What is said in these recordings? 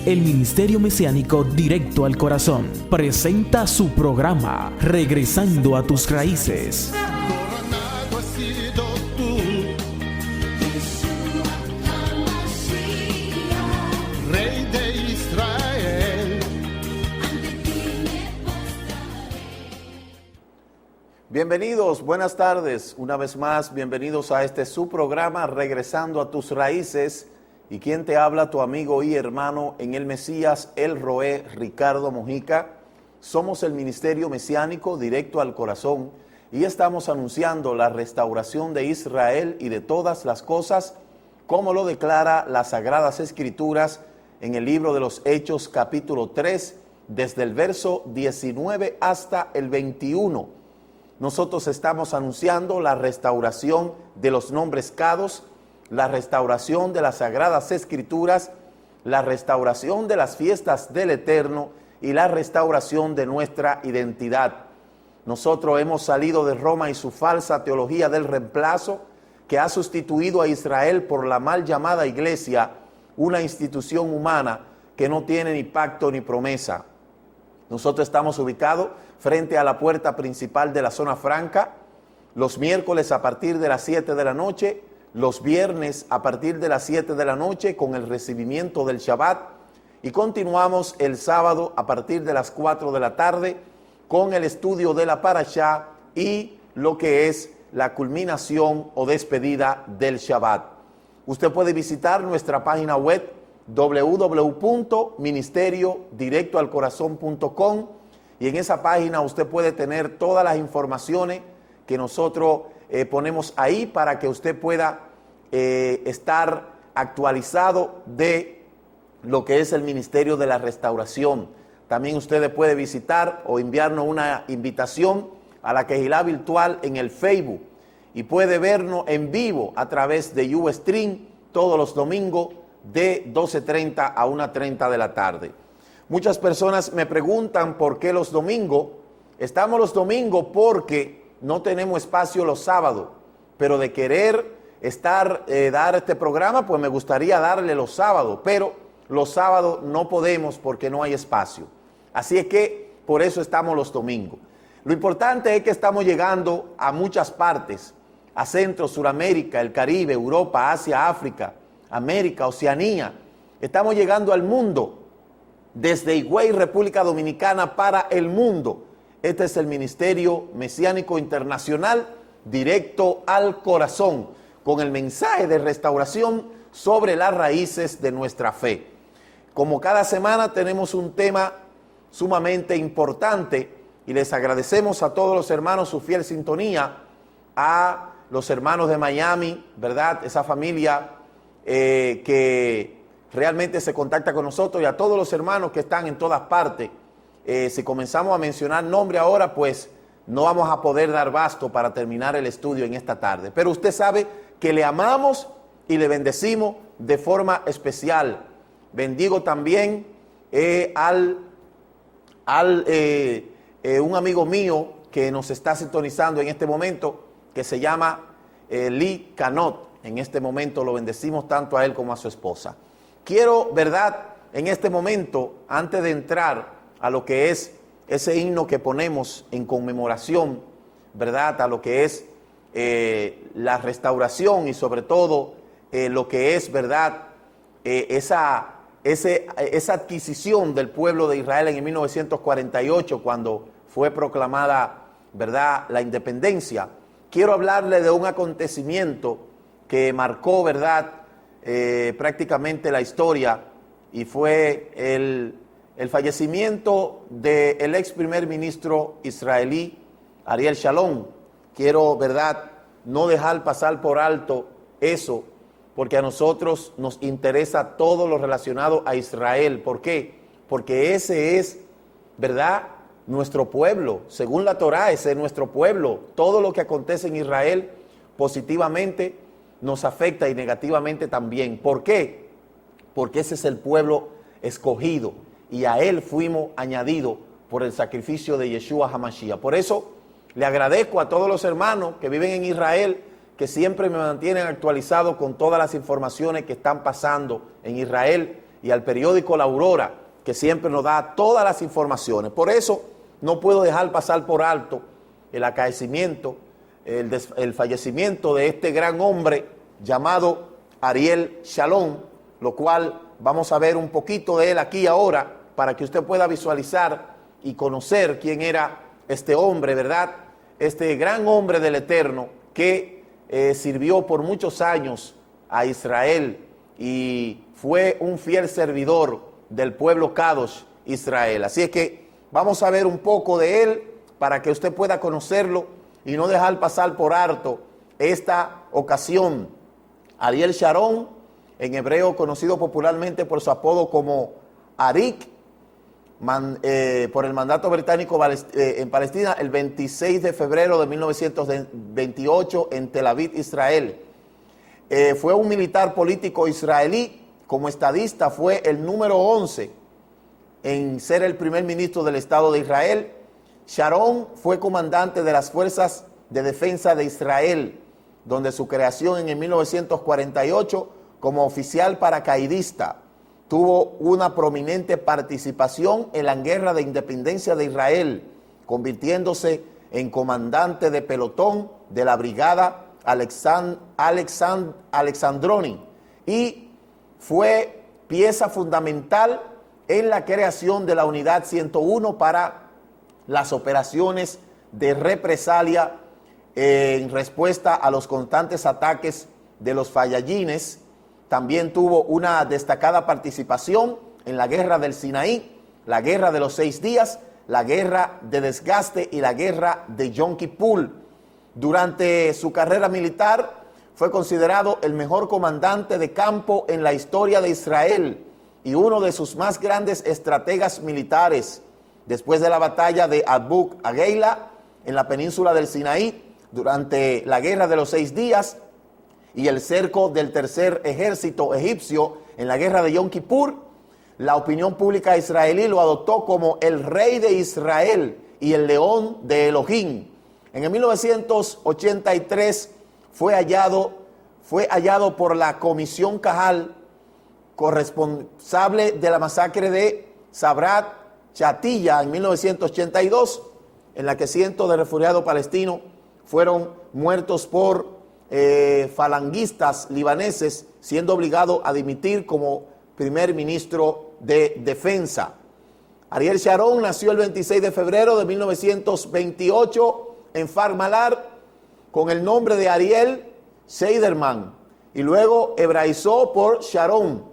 El Ministerio Mesiánico Directo al Corazón presenta su programa Regresando a tus Raíces. Coronado has sido tú, Rey de Israel. Bienvenidos, buenas tardes, una vez más, bienvenidos a este su programa Regresando a tus Raíces. Y quien te habla, tu amigo y hermano en el Mesías, el Roé Ricardo Mojica. Somos el Ministerio Mesiánico Directo al Corazón y estamos anunciando la restauración de Israel y de todas las cosas, como lo declara las Sagradas Escrituras en el libro de los Hechos, capítulo 3, desde el verso 19 hasta el 21. Nosotros estamos anunciando la restauración de los nombres cados, la restauración de las Sagradas Escrituras, la restauración de las fiestas del Eterno y la restauración de nuestra identidad. Nosotros hemos salido de Roma y su falsa teología del reemplazo, que ha sustituido a Israel por la mal llamada Iglesia, una institución humana que no tiene ni pacto ni promesa. Nosotros estamos ubicados frente a la puerta principal de la zona franca, los miércoles a partir de las 7 de la noche, los viernes a partir de las 7 de la noche con el recibimiento del Shabbat, y continuamos el sábado a partir de las 4 de la tarde con el estudio de la Parashá y lo que es la culminación o despedida del Shabbat. Usted puede visitar nuestra página web www.ministeriodirectoalcorazon.com y en esa página usted puede tener todas las informaciones que nosotros ponemos ahí para que usted pueda estar actualizado de lo que es el Ministerio de la Restauración. También usted puede visitar o enviarnos una invitación a la Quejilá virtual en el Facebook y puede vernos en vivo a través de Ustream todos los domingos de 12:30 a 1:30 de la tarde. Muchas personas me preguntan por qué los domingos. Estamos los domingos porque no tenemos espacio los sábados, pero de querer dar este programa, pues me gustaría darle los sábados, pero los sábados no podemos porque no hay espacio. Así es que por eso estamos los domingos. Lo importante es que estamos llegando a muchas partes, a Centro, Suramérica, el Caribe, Europa, Asia, África, América, Oceanía. Estamos llegando al mundo, desde Higüey, República Dominicana, para el mundo. Este es el Ministerio Mesiánico Internacional Directo al Corazón, con el mensaje de restauración sobre las raíces de nuestra fe. Como cada semana tenemos un tema sumamente importante y les agradecemos a todos los hermanos su fiel sintonía, a los hermanos de Miami, ¿verdad? Esa familia que realmente se contacta con nosotros, y a todos los hermanos que están en todas partes. Si comenzamos a mencionar nombre ahora, pues no vamos a poder dar basto para terminar el estudio en esta tarde. Pero usted sabe que le amamos y le bendecimos de forma especial. Bendigo también un amigo mío que nos está sintonizando en este momento, que se llama Lee Canot. En este momento lo bendecimos tanto a él como a su esposa. Quiero, ¿verdad?, en este momento, antes de entrar a lo que es ese himno que ponemos en conmemoración, ¿verdad?, a lo que es la restauración y sobre todo lo que es, ¿verdad?, esa adquisición del pueblo de Israel en 1948, cuando fue proclamada, ¿verdad?, la independencia. Quiero hablarle de un acontecimiento que marcó, ¿verdad?, prácticamente la historia, y fue el fallecimiento del ex primer ministro israelí Ariel Sharon. Quiero, ¿verdad?, no dejar pasar por alto eso, porque a nosotros nos interesa todo lo relacionado a Israel. ¿Por qué? Porque ese es, ¿verdad?, nuestro pueblo. Según la Torá, ese es nuestro pueblo. Todo lo que acontece en Israel positivamente nos afecta y negativamente también. ¿Por qué? Porque ese es el pueblo escogido y a él fuimos añadidos por el sacrificio de Yeshua HaMashiach. Por eso le agradezco a todos los hermanos que viven en Israel, que siempre me mantienen actualizado con todas las informaciones que están pasando en Israel y al periódico La Aurora, que siempre nos da todas las informaciones. Por eso no puedo dejar pasar por alto el acaecimiento, el fallecimiento de este gran hombre llamado Ariel Sharon, lo cual vamos a ver un poquito de él aquí ahora para que usted pueda visualizar y conocer quién era este hombre, ¿verdad? Este gran hombre del Eterno que sirvió por muchos años a Israel y fue un fiel servidor del pueblo Kadosh Israel. Así es que vamos a ver un poco de él para que usted pueda conocerlo y no dejar pasar por alto esta ocasión. Ariel Sharon, en hebreo conocido popularmente por su apodo como Arik, por el mandato británico en Palestina el 26 de febrero de 1928 en Tel Aviv, Israel. Fue un militar político israelí. Como estadista fue el número 11 en ser el primer ministro del Estado de Israel. Sharon fue comandante de las Fuerzas de Defensa de Israel, donde su creación en el 1948 como oficial paracaidista tuvo una prominente participación en la Guerra de Independencia de Israel, convirtiéndose en comandante de pelotón de la Brigada Alexandroni y fue pieza fundamental en la creación de la Unidad 101 para las operaciones de represalia en respuesta a los constantes ataques de los fallallines. También tuvo una destacada participación en la Guerra del Sinaí, la Guerra de los 6 días, la Guerra de Desgaste y la Guerra de Yom Kippur. Durante su carrera militar fue considerado el mejor comandante de campo en la historia de Israel y uno de sus más grandes estrategas militares. Después de la batalla de Abu Agheila en la península del Sinaí, durante la Guerra de los 6 días y el cerco del tercer ejército egipcio en la Guerra de Yom Kippur, la opinión pública israelí lo adoptó como el rey de Israel y el león de Elohim. En el 1983 fue hallado por la Comisión Cajal, corresponsable de la masacre de Sabrat Chatilla en 1982, en la que cientos de refugiados palestinos fueron muertos por falangistas libaneses, siendo obligado a dimitir como primer ministro de defensa. Ariel Sharon nació el 26 de febrero de 1928 en Farmalar con el nombre de Ariel Seiderman y luego hebraizó por Sharon.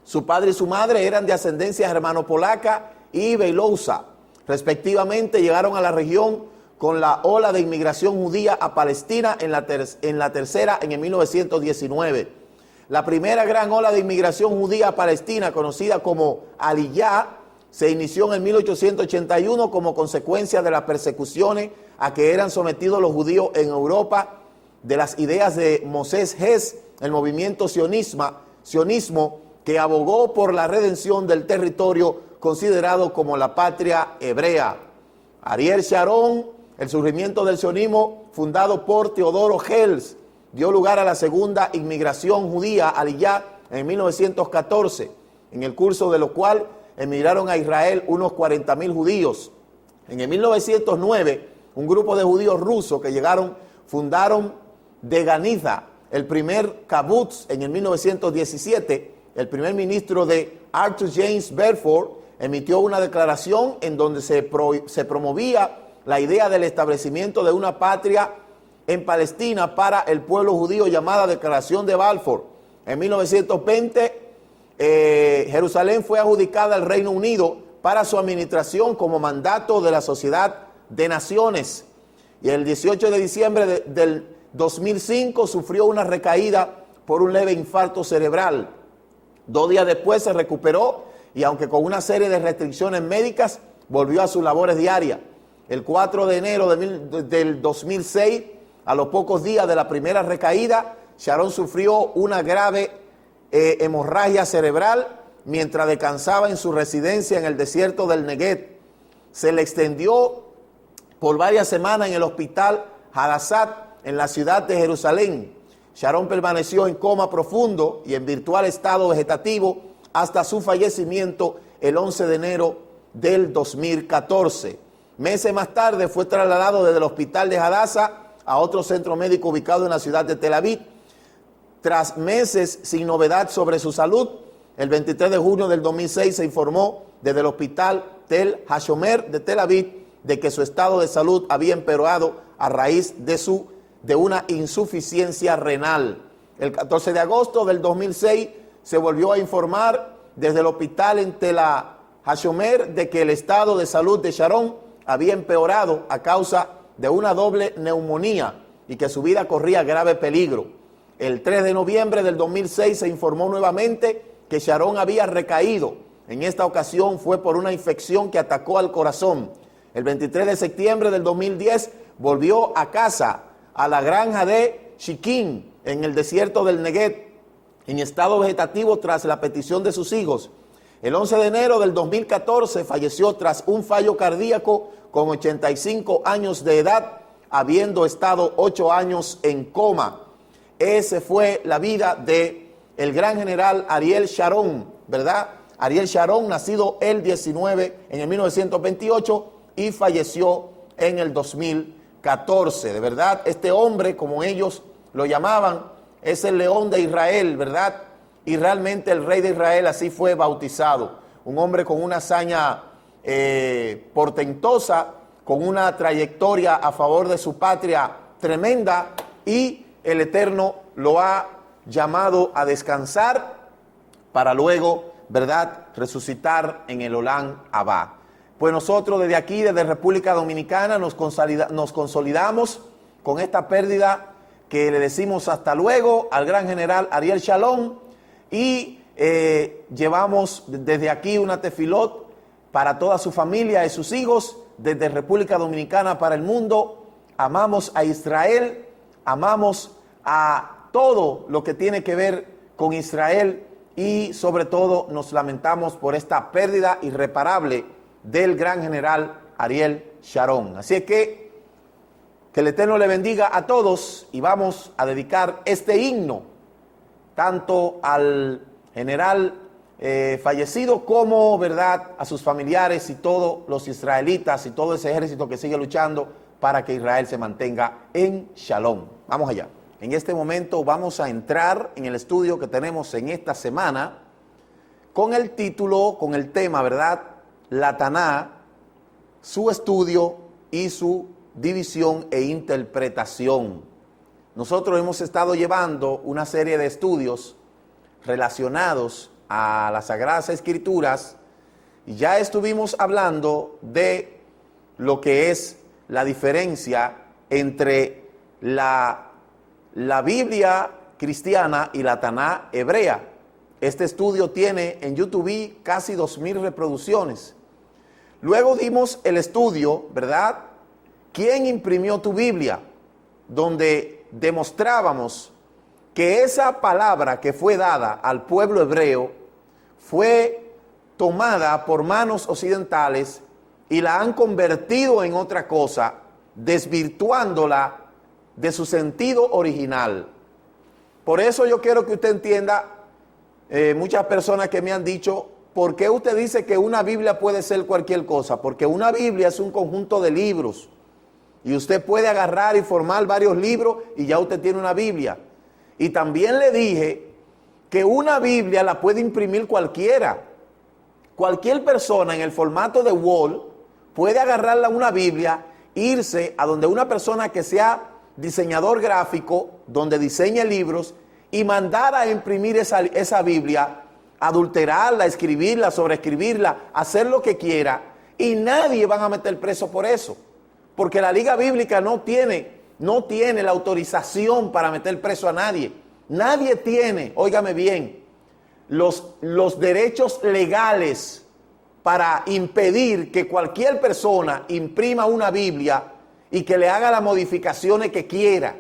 Su padre y su madre eran de ascendencia germano-polaca y belosa. Respectivamente, llegaron a la región con la ola de inmigración judía a Palestina en la tercera en el 1919. La primera gran ola de inmigración judía a Palestina, conocida como Aliyá, se inició en el 1881 como consecuencia de las persecuciones a que eran sometidos los judíos en Europa, de las ideas de Moses Hess, el movimiento sionismo que abogó por la redención del territorio considerado como la patria hebrea. Ariel Sharon, el surgimiento del sionismo fundado por Teodoro Herzl, dio lugar a la segunda inmigración judía a Aliyá en 1914, en el curso de lo cual emigraron a Israel unos 40,000 judíos. En el 1909, un grupo de judíos rusos que llegaron fundaron Deganiza, el primer kabutz. En el 1917, el primer ministro de Arthur James Bedford emitió una declaración en donde se promovía la idea del establecimiento de una patria en Palestina para el pueblo judío, llamada Declaración de Balfour. En 1920, Jerusalén fue adjudicada al Reino Unido para su administración como mandato de la Sociedad de Naciones. Y el 18 de diciembre del 2005 sufrió una recaída por un leve infarto cerebral. 2 días después se recuperó y, aunque con una serie de restricciones médicas, volvió a sus labores diarias. El 4 de enero del 2006, a los pocos días de la primera recaída, Sharon sufrió una grave hemorragia cerebral mientras descansaba en su residencia en el desierto del Negev. Se le extendió por varias semanas en el hospital Hadassat en la ciudad de Jerusalén. Sharon permaneció en coma profundo y en virtual estado vegetativo hasta su fallecimiento el 11 de enero del 2014. Meses más tarde fue trasladado desde el hospital de Hadassah a otro centro médico ubicado en la ciudad de Tel Aviv. Tras meses sin novedad sobre su salud, el 23 de junio del 2006 se informó desde el hospital Tel Hashomer de Tel Aviv de que su estado de salud había empeorado a raíz de una insuficiencia renal. El 14 de agosto del 2006 se volvió a informar desde el hospital en Tel Hashomer de que el estado de salud de Sharon había empeorado a causa de una doble neumonía y que su vida corría grave peligro. El 3 de noviembre del 2006 se informó nuevamente que Sharon había recaído. En esta ocasión fue por una infección que atacó al corazón. El 23 de septiembre del 2010 volvió a casa, a la granja de Shikim, en el desierto del Negev, en estado vegetativo tras la petición de sus hijos. El 11 de enero del 2014 falleció tras un fallo cardíaco con 85 años de edad, habiendo estado 8 años en coma. Esa fue la vida de el gran general Ariel Sharon, ¿verdad? Ariel Sharon, nacido el 19 en el 1928 y falleció en el 2014. De verdad, este hombre, como ellos lo llamaban, es el león de Israel, ¿verdad? Y realmente el rey de Israel así fue bautizado. Un hombre con una hazaña portentosa, con una trayectoria a favor de su patria tremenda, y el Eterno lo ha llamado a descansar para luego, ¿verdad?, resucitar en el Olam Abba. Pues nosotros desde aquí, desde República Dominicana, nos consolidamos con esta pérdida, que le decimos hasta luego al gran general Ariel Sharon, y llevamos desde aquí una tefilot para toda su familia y sus hijos, desde República Dominicana para el mundo. Amamos a Israel, amamos a todo lo que tiene que ver con Israel, y sobre todo nos lamentamos por esta pérdida irreparable del gran general Ariel Sharon. Así es que el Eterno le bendiga a todos, y vamos a dedicar este himno tanto al general fallecido como, ¿verdad?, a sus familiares y todos los israelitas y todo ese ejército que sigue luchando para que Israel se mantenga en Shalom. Vamos allá. En este momento vamos a entrar en el estudio que tenemos en esta semana con el título, con el tema, ¿verdad?, la Taná, su estudio y su división e interpretación. Nosotros hemos estado llevando una serie de estudios relacionados a las Sagradas Escrituras, y ya estuvimos hablando de lo que es la diferencia entre la Biblia cristiana y la Taná hebrea. Este estudio tiene en YouTube casi 2,000 reproducciones. Luego dimos el estudio, ¿verdad?, ¿quién imprimió tu Biblia?, donde demostrábamos que esa palabra que fue dada al pueblo hebreo fue tomada por manos occidentales y la han convertido en otra cosa, desvirtuándola de su sentido original. Por eso yo quiero que usted entienda, muchas personas que me han dicho, ¿por qué usted dice que una Biblia puede ser cualquier cosa? Porque una Biblia es un conjunto de libros, y usted puede agarrar y formar varios libros y ya usted tiene una Biblia. Y también le dije que una Biblia la puede imprimir cualquiera. Cualquier persona en el formato de Word puede agarrarla una Biblia, irse a donde una persona que sea diseñador gráfico, donde diseñe libros, y mandar a imprimir esa Biblia, adulterarla, escribirla, sobreescribirla, hacer lo que quiera, y nadie van a meter preso por eso. Porque la Liga Bíblica no tiene la autorización para meter preso a nadie. Nadie tiene, óigame bien, los derechos legales para impedir que cualquier persona imprima una Biblia y que le haga las modificaciones que quiera.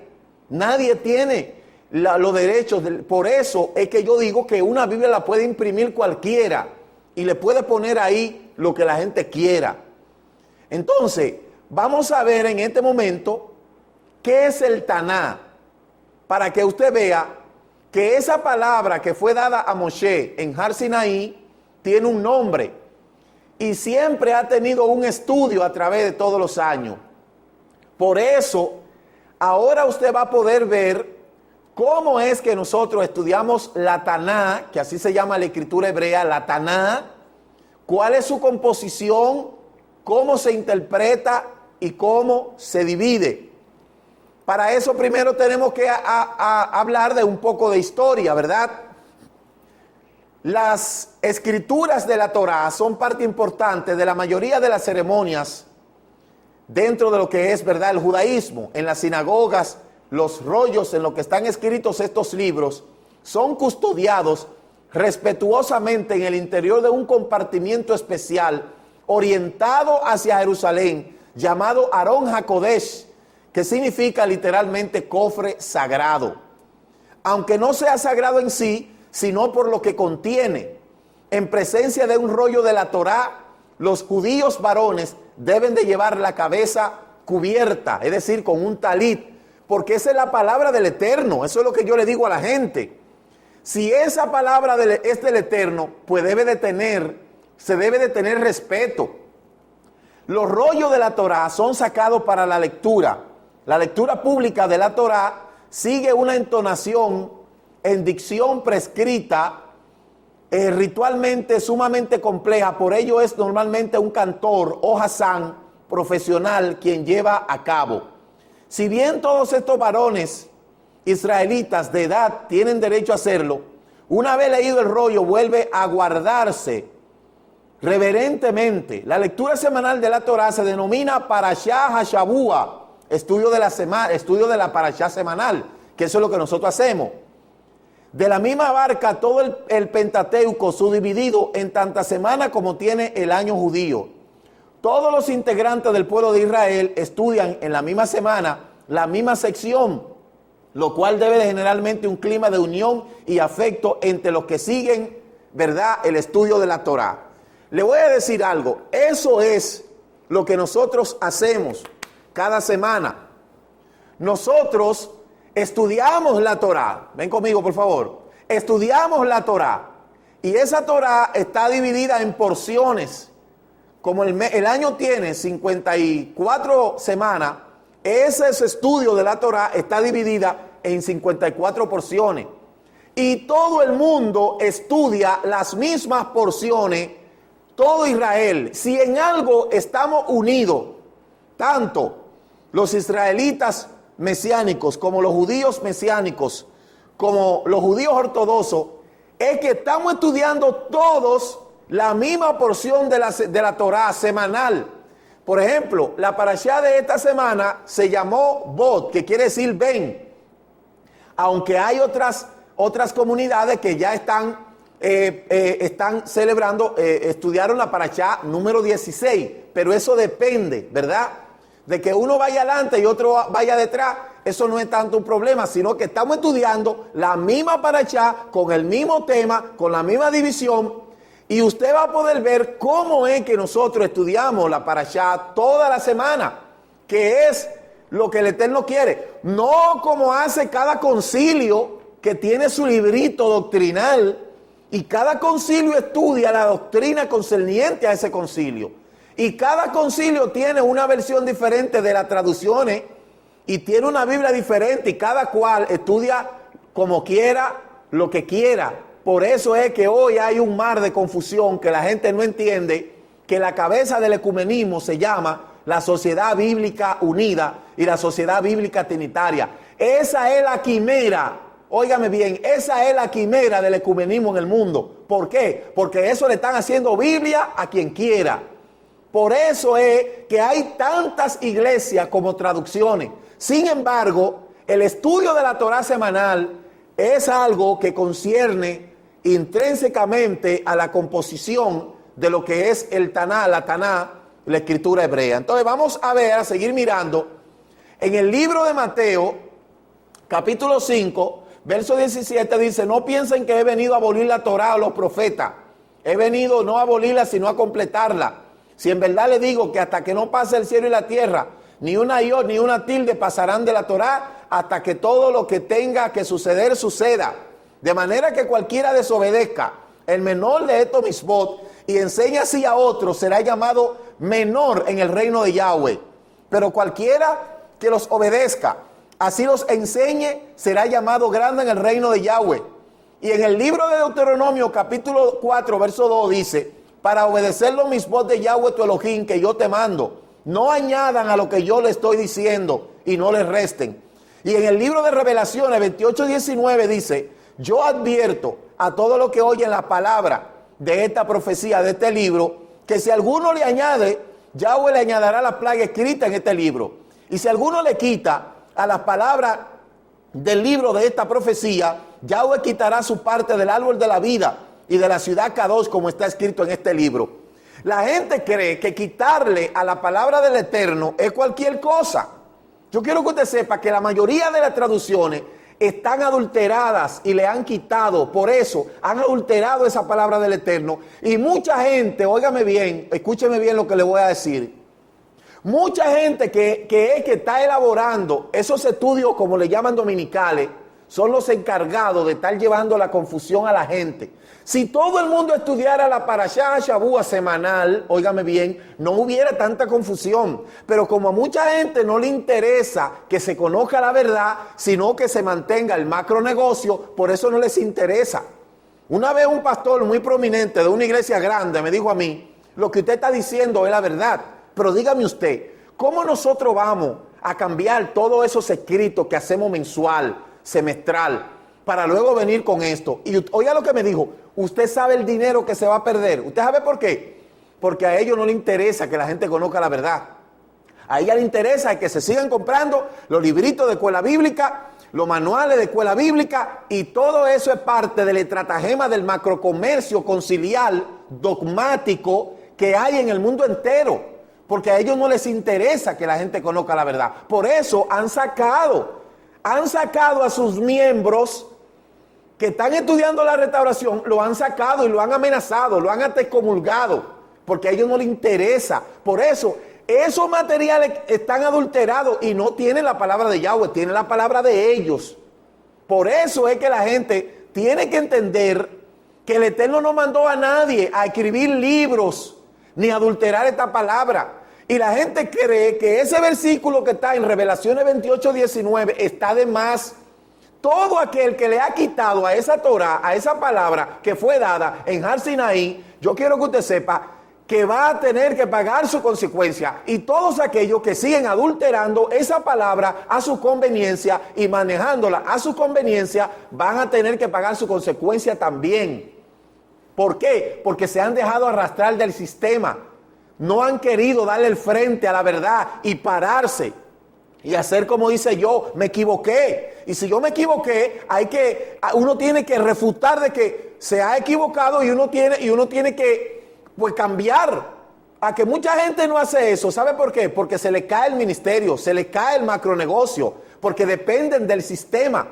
Nadie tiene los derechos. Por eso es que yo digo que una Biblia la puede imprimir cualquiera y le puede poner ahí lo que la gente quiera. Entonces, vamos a ver en este momento qué es el Taná, para que usted vea que esa palabra que fue dada a Moshe en Har Sinaí tiene un nombre y siempre ha tenido un estudio a través de todos los años. Por eso, ahora usted va a poder ver cómo es que nosotros estudiamos la Taná, que así se llama la escritura hebrea, la Taná, cuál es su composición, cómo se interpreta y cómo se divide. Para eso primero tenemos que hablar de un poco de historia, ¿verdad? Las escrituras de la Torá son parte importante de la mayoría de las ceremonias dentro de lo que es, ¿verdad?, el judaísmo. En las sinagogas, los rollos en los que están escritos estos libros son custodiados respetuosamente en el interior de un compartimiento especial orientado hacia Jerusalén, llamado Arón HaKodesh, que significa literalmente cofre sagrado. Aunque no sea sagrado en sí, sino por lo que contiene. En presencia de un rollo de la Torá, los judíos varones deben de llevar la cabeza cubierta, es decir, con un talit, porque esa es la palabra del Eterno. Eso es lo que yo le digo a la gente. Si esa palabra es del Eterno, pues se debe de tener respeto. Los rollos de la Torá son sacados para la lectura. La lectura pública de la Torá sigue una entonación en dicción prescrita, ritualmente sumamente compleja. Por ello es normalmente un cantor o hasán profesional quien lleva a cabo. Si bien todos estos varones israelitas de edad tienen derecho a hacerlo, una vez leído el rollo vuelve a guardarse reverentemente. La lectura semanal de la Torá se denomina Parashá HaShavua, estudio de la Parashá semanal, que eso es lo que nosotros hacemos. De la misma abarca todo el Pentateuco, subdividido en tantas semanas como tiene el año judío. Todos los integrantes del pueblo de Israel estudian en la misma semana la misma sección, lo cual debe de generalmente un clima de unión y afecto entre los que siguen, ¿verdad?, el estudio de la Torá. Le voy a decir algo, eso es lo que nosotros hacemos cada semana. Nosotros estudiamos la Torá. Ven conmigo, por favor. Estudiamos la Torá. Y esa Torá está dividida en porciones. Como el año tiene 54 semanas, ese estudio de la Torá está dividida en 54 porciones. Y todo el mundo estudia las mismas porciones, todo Israel. Si en algo estamos unidos, tanto los israelitas mesiánicos, como los judíos mesiánicos, como los judíos ortodoxos, es que estamos estudiando todos la misma porción de la Torá semanal. Por ejemplo, la parashá de esta semana se llamó Bot, que quiere decir ven. Aunque hay otras comunidades que ya están celebrando, estudiaron la parashá número 16, pero eso depende, ¿verdad?, de que uno vaya adelante y otro vaya detrás. Eso no es tanto un problema, sino que estamos estudiando la misma parashá, con el mismo tema, con la misma división, y usted va a poder ver cómo es que nosotros estudiamos la parashá toda la semana, que es lo que el Eterno quiere. No como hace cada concilio que tiene su librito doctrinal, y cada concilio estudia la doctrina concerniente a ese concilio. Y cada concilio tiene una versión diferente de las traducciones y tiene una Biblia diferente, y cada cual estudia como quiera, lo que quiera. Por eso es que hoy hay un mar de confusión, que la gente no entiende que la cabeza del ecumenismo se llama la Sociedad Bíblica Unida y la Sociedad Bíblica Trinitaria. Esa es la quimera, óigame bien, esa es la quimera del ecumenismo en el mundo. ¿Por qué? Porque eso le están haciendo Biblia a quien quiera. Por eso es que hay tantas iglesias como traducciones. Sin embargo, el estudio de la Torá semanal es algo que concierne intrínsecamente a la composición de lo que es el Taná, la escritura hebrea. Entonces vamos a seguir mirando en el libro de Mateo, capítulo 5, verso 17, dice: no piensen que he venido a abolir la Torá o los profetas. He venido no a abolirla, sino a completarla. Si en verdad le digo que hasta que no pase el cielo y la tierra, ni una iot ni una tilde pasarán de la Torá, hasta que todo lo que tenga que suceder, suceda. De manera que cualquiera desobedezca el menor de estos misbot y enseña así a otros, será llamado menor en el reino de Yahweh. Pero cualquiera que los obedezca, así los enseñe, será llamado grande en el reino de Yahweh. Y en el libro de Deuteronomio, capítulo 4, verso 2, dice: para obedecer los misbot de Yahweh tu Elohim, que yo te mando, no añadan a lo que yo le estoy diciendo y no le resten. Y en el libro de Revelaciones 28:19 dice: yo advierto a todos los que oyen la palabra de esta profecía, de este libro, que si alguno le añade, Yahweh le añadirá la plaga escrita en este libro. Y si alguno le quita a las palabras del libro de esta profecía, Yahweh quitará su parte del árbol de la vida y de la ciudad Kadosh, como está escrito en este libro. La gente cree que quitarle a la palabra del Eterno es cualquier cosa. Yo quiero que usted sepa que la mayoría de las traducciones están adulteradas y le han quitado, por eso han adulterado esa palabra del Eterno. Y mucha gente, óigame bien, escúcheme bien lo que le voy a decir. Mucha gente que está elaborando esos estudios, como le llaman dominicales, son los encargados de estar llevando la confusión a la gente. Si todo el mundo estudiara la Parashá Shavua semanal, óigame bien, no hubiera tanta confusión. Pero como a mucha gente no le interesa que se conozca la verdad, sino que se mantenga el macronegocio, por eso no les interesa. Una vez un pastor muy prominente de una iglesia grande me dijo a mí: lo que usted está diciendo es la verdad, pero dígame usted, ¿cómo nosotros vamos a cambiar todos esos escritos que hacemos mensual, semestral, para luego venir con esto? Y oiga lo que me dijo: usted sabe el dinero que se va a perder. ¿Usted sabe por qué? Porque a ellos no les interesa que la gente conozca la verdad. A ella le interesa que se sigan comprando los libritos de escuela bíblica, los manuales de escuela bíblica, y todo eso es parte del estratagema del macrocomercio conciliar dogmático que hay en el mundo entero. Porque a ellos no les interesa que la gente conozca la verdad. Por eso han sacado a sus miembros que están estudiando la restauración, lo han sacado y lo han amenazado, lo han hasta excomulgado, porque a ellos no les interesa. Por eso, esos materiales están adulterados y no tienen la palabra de Yahweh, tienen la palabra de ellos. Por eso es que la gente tiene que entender que el Eterno no mandó a nadie a escribir libros ni adulterar esta palabra. Y la gente cree que ese versículo que está en Revelaciones 28:19 está de más. Todo aquel que le ha quitado a esa Torah, a esa palabra que fue dada en Har Sinaí, yo quiero que usted sepa que va a tener que pagar su consecuencia. Y todos aquellos que siguen adulterando esa palabra a su conveniencia y manejándola a su conveniencia, van a tener que pagar su consecuencia también. ¿Por qué? Porque se han dejado arrastrar del sistema. No han querido darle el frente a la verdad y pararse y hacer como dice: yo me equivoqué. Y si yo me equivoqué, uno tiene que refutar de que se ha equivocado, y uno tiene que pues cambiar. A que mucha gente no hace eso. ¿Sabe por qué? Porque se le cae el ministerio, se le cae el macronegocio, porque dependen del sistema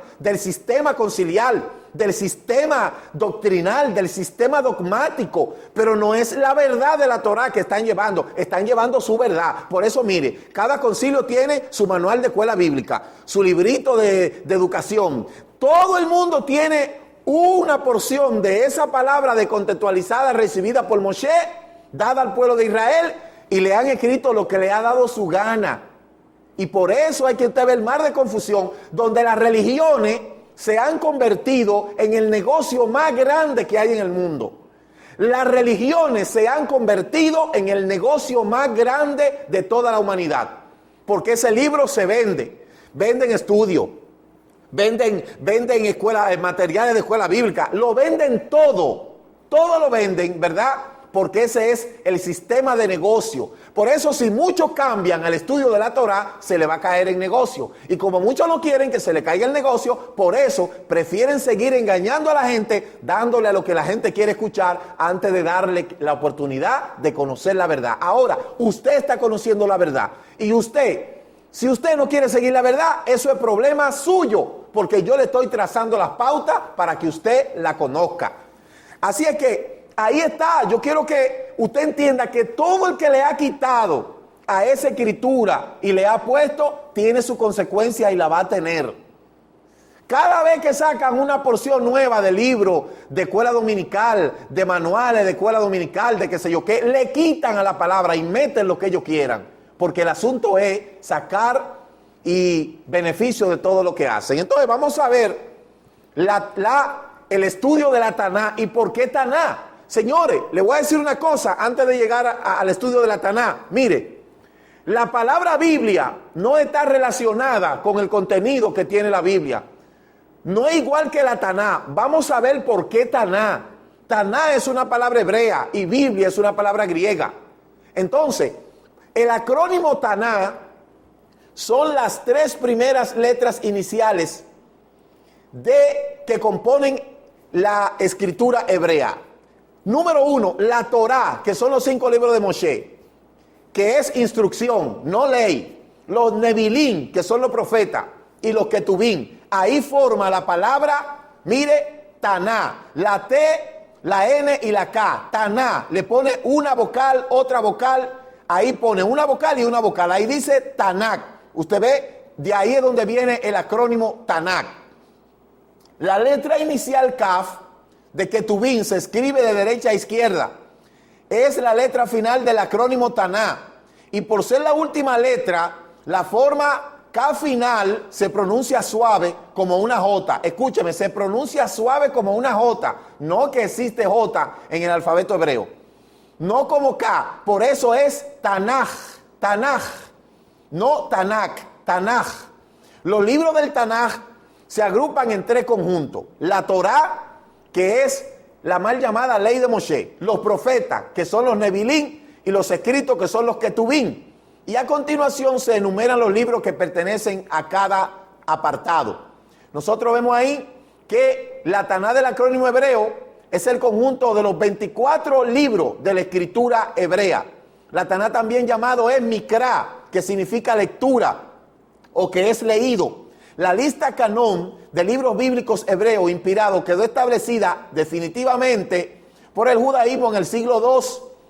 conciliar, del sistema doctrinal, del sistema dogmático, pero no es la verdad de la Torah que están llevando su verdad. Por eso, mire, cada concilio tiene su manual de escuela bíblica, su librito de educación. Todo el mundo tiene una porción de esa palabra de contextualizada recibida por Moshe, dada al pueblo de Israel, y le han escrito lo que le ha dado su gana. Y por eso hay que ver el mar de confusión, donde las religiones se han convertido en el negocio más grande que hay en el mundo. Las religiones se han convertido en el negocio más grande de toda la humanidad. Porque ese libro se venden estudios, venden materiales de escuela bíblica, lo venden todo lo venden, ¿verdad? Porque ese es el sistema de negocio. Por eso, si muchos cambian al estudio de la Torah, se le va a caer el negocio. Y como muchos no quieren que se le caiga el negocio, por eso prefieren seguir engañando a la gente, dándole a lo que la gente quiere escuchar, antes de darle la oportunidad de conocer la verdad. Ahora, usted está conociendo la verdad. Y si usted no quiere seguir la verdad, eso es problema suyo, porque yo le estoy trazando las pautas para que usted la conozca. Así es que ahí está. Yo quiero que usted entienda que todo el que le ha quitado a esa escritura y le ha puesto, tiene su consecuencia y la va a tener. Cada vez que sacan una porción nueva de libro, de escuela dominical, de manuales de escuela dominical, de qué sé yo qué, le quitan a la palabra y meten lo que ellos quieran. Porque el asunto es sacar y beneficio de todo lo que hacen. Entonces vamos a ver el estudio de la Taná y por qué Taná. Señores, les voy a decir una cosa antes de llegar al estudio de la Taná. Mire, la palabra Biblia no está relacionada con el contenido que tiene la Biblia. No es igual que la Taná. Vamos a ver por qué Taná. Taná es una palabra hebrea y Biblia es una palabra griega. Entonces, el acrónimo Taná son las 3 primeras letras iniciales que componen la escritura hebrea. Número 1, la Torá, que son los 5 libros de Moshe, que es instrucción, no ley. Los Nevilín, que son los profetas, y los Ketubín. Ahí forma la palabra, mire, Taná, la T, la N y la K. Taná, le pone una vocal, otra vocal, ahí pone una vocal y una vocal. Ahí dice Tanakh. Usted ve, de ahí es donde viene el acrónimo Tanakh. La letra inicial Kaf de Ketubín se escribe de derecha a izquierda. Es la letra final del acrónimo Taná. Y por ser la última letra, la forma K final se pronuncia suave como una J. Escúcheme, se pronuncia suave como una J. No que existe J en el alfabeto hebreo. No como K. Por eso es Tanaj. Tanaj. No Tanak. Tanaj. Los libros del Tanaj se agrupan en 3 conjuntos. La Torá, que es la mal llamada ley de Moshe. Los profetas, que son los Nevilín. Y los escritos, que son los Ketubín. Y a continuación se enumeran los libros que pertenecen a cada apartado. Nosotros vemos ahí que la Taná del acrónimo hebreo es el conjunto de los 24 libros de la escritura hebrea. La Taná también llamado es Mikra, que significa lectura o que es leído. La lista canón de libros bíblicos hebreos inspirados quedó establecida definitivamente por el judaísmo en el siglo II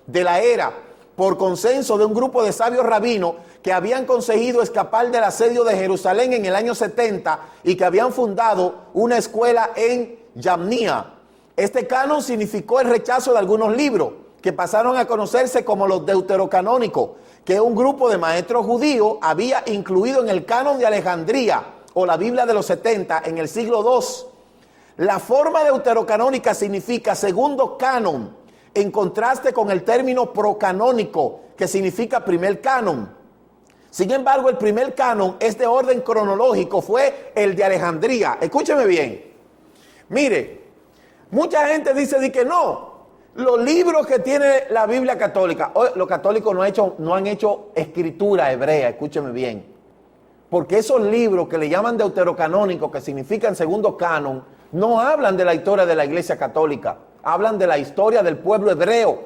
de la era, por consenso de un grupo de sabios rabinos que habían conseguido escapar del asedio de Jerusalén en el año 70 y que habían fundado una escuela en Yamnia. Este canon significó el rechazo de algunos libros que pasaron a conocerse como los deuterocanónicos, que un grupo de maestros judíos había incluido en el canon de Alejandría o la Biblia de los 70 en el siglo II. La forma deuterocanónica significa segundo canon, en contraste con el término procanónico, que significa primer canon. Sin embargo, el primer canon es de orden cronológico, fue el de Alejandría. Escúcheme bien. Mire, mucha gente dice de que no, los libros que tiene la Biblia católica, los católicos no han hecho escritura hebrea, escúcheme bien. Porque esos libros que le llaman deuterocanónicos, que significan segundo canon, no hablan de la historia de la Iglesia católica. Hablan de la historia del pueblo hebreo.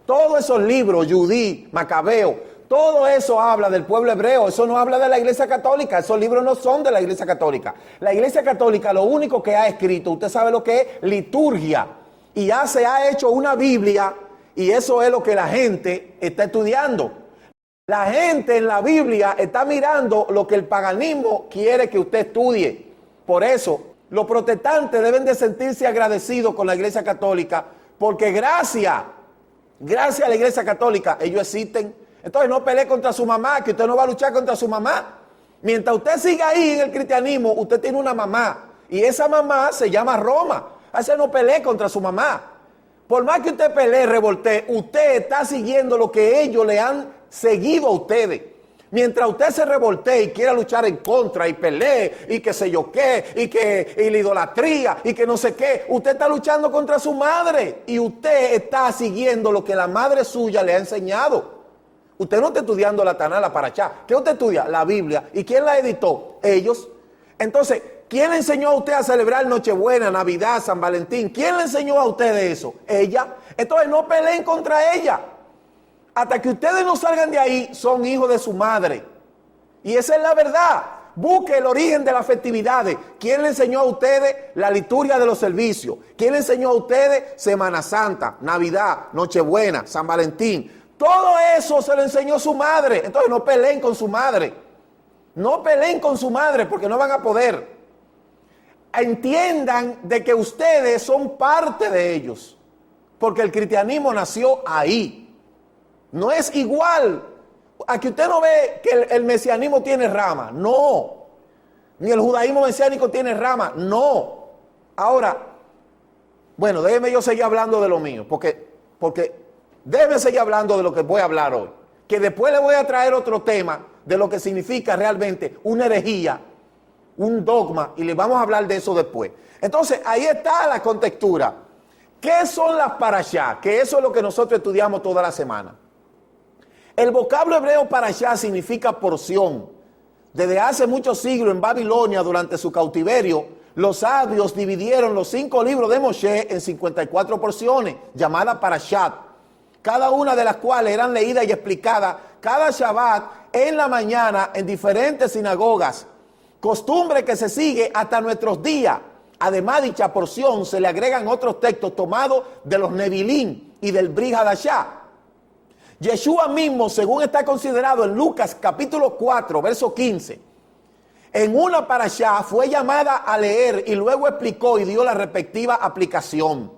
Todos esos libros, Judí, Macabeo, todo eso habla del pueblo hebreo. Eso no habla de la Iglesia católica. Esos libros no son de la Iglesia católica. La Iglesia católica lo único que ha escrito, usted sabe lo que es liturgia. Y ya se ha hecho una Biblia y eso es lo que la gente está estudiando. La gente en la Biblia está mirando lo que el paganismo quiere que usted estudie. Por eso, los protestantes deben de sentirse agradecidos con la Iglesia católica, porque gracias a la Iglesia católica, ellos existen. Entonces no pelee contra su mamá, que usted no va a luchar contra su mamá. Mientras usted siga ahí en el cristianismo, usted tiene una mamá, y esa mamá se llama Roma. Así no pelee contra su mamá. Por más que usted pelee, revoltee, usted está siguiendo lo que ellos le han seguido a ustedes. Mientras usted se revoltee y quiera luchar en contra y pelee y que sé yo qué y la idolatría y que no sé qué, usted está luchando contra su madre y usted está siguiendo lo que la madre suya le ha enseñado. Usted no está estudiando la Taná, la Parashá. ¿Qué usted estudia? La Biblia. ¿Y quién la editó? Ellos. Entonces, ¿quién le enseñó a usted a celebrar Nochebuena, Navidad, San Valentín? ¿Quién le enseñó a usted eso? Ella. Entonces no peleen contra ella. Hasta que ustedes no salgan de ahí, son hijos de su madre. Y esa es la verdad. Busque el origen de las festividades. ¿Quién le enseñó a ustedes la liturgia de los servicios? ¿Quién le enseñó a ustedes Semana Santa, Navidad, Nochebuena, San Valentín? Todo eso se lo enseñó su madre. Entonces no peleen con su madre. No peleen con su madre porque no van a poder. entiendan de que ustedes son parte de ellos, porque el cristianismo nació ahí. No es igual. Aquí usted no ve que el mesianismo tiene rama, no. Ni el judaísmo mesiánico tiene rama, no. Ahora, bueno, déjeme yo seguir hablando de lo mío, porque déjeme seguir hablando de lo que voy a hablar hoy. Que después le voy a traer otro tema de lo que significa realmente una herejía, un dogma, y le vamos a hablar de eso después. Entonces, ahí está la contextura. ¿Qué son las parashá? Que eso es lo que nosotros estudiamos toda la semana. El vocablo hebreo parashá significa porción. Desde hace muchos siglos en Babilonia, durante su cautiverio, los sabios dividieron los 5 libros de Moshe en 54 porciones, llamadas parashat, cada una de las cuales eran leídas y explicadas cada Shabbat en la mañana en diferentes sinagogas, costumbre que se sigue hasta nuestros días. Además, a dicha porción se le agregan otros textos tomados de los Nevilim y del Brit Hadashah. Yeshua mismo, según está considerado en Lucas capítulo 4, verso 15, en una parashá fue llamada a leer y luego explicó y dio la respectiva aplicación.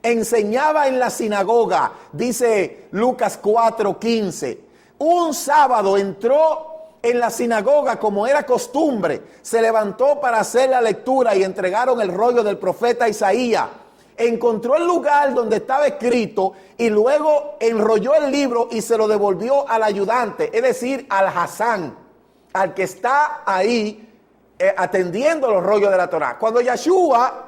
Enseñaba en la sinagoga, dice Lucas 4, 15. Un sábado entró en la sinagoga como era costumbre, se levantó para hacer la lectura y entregaron el rollo del profeta Isaías. Encontró el lugar donde estaba escrito y luego enrolló el libro y se lo devolvió al ayudante, es decir, al Hasán, al que está ahí atendiendo los rollos de la Torá. Cuando Yeshua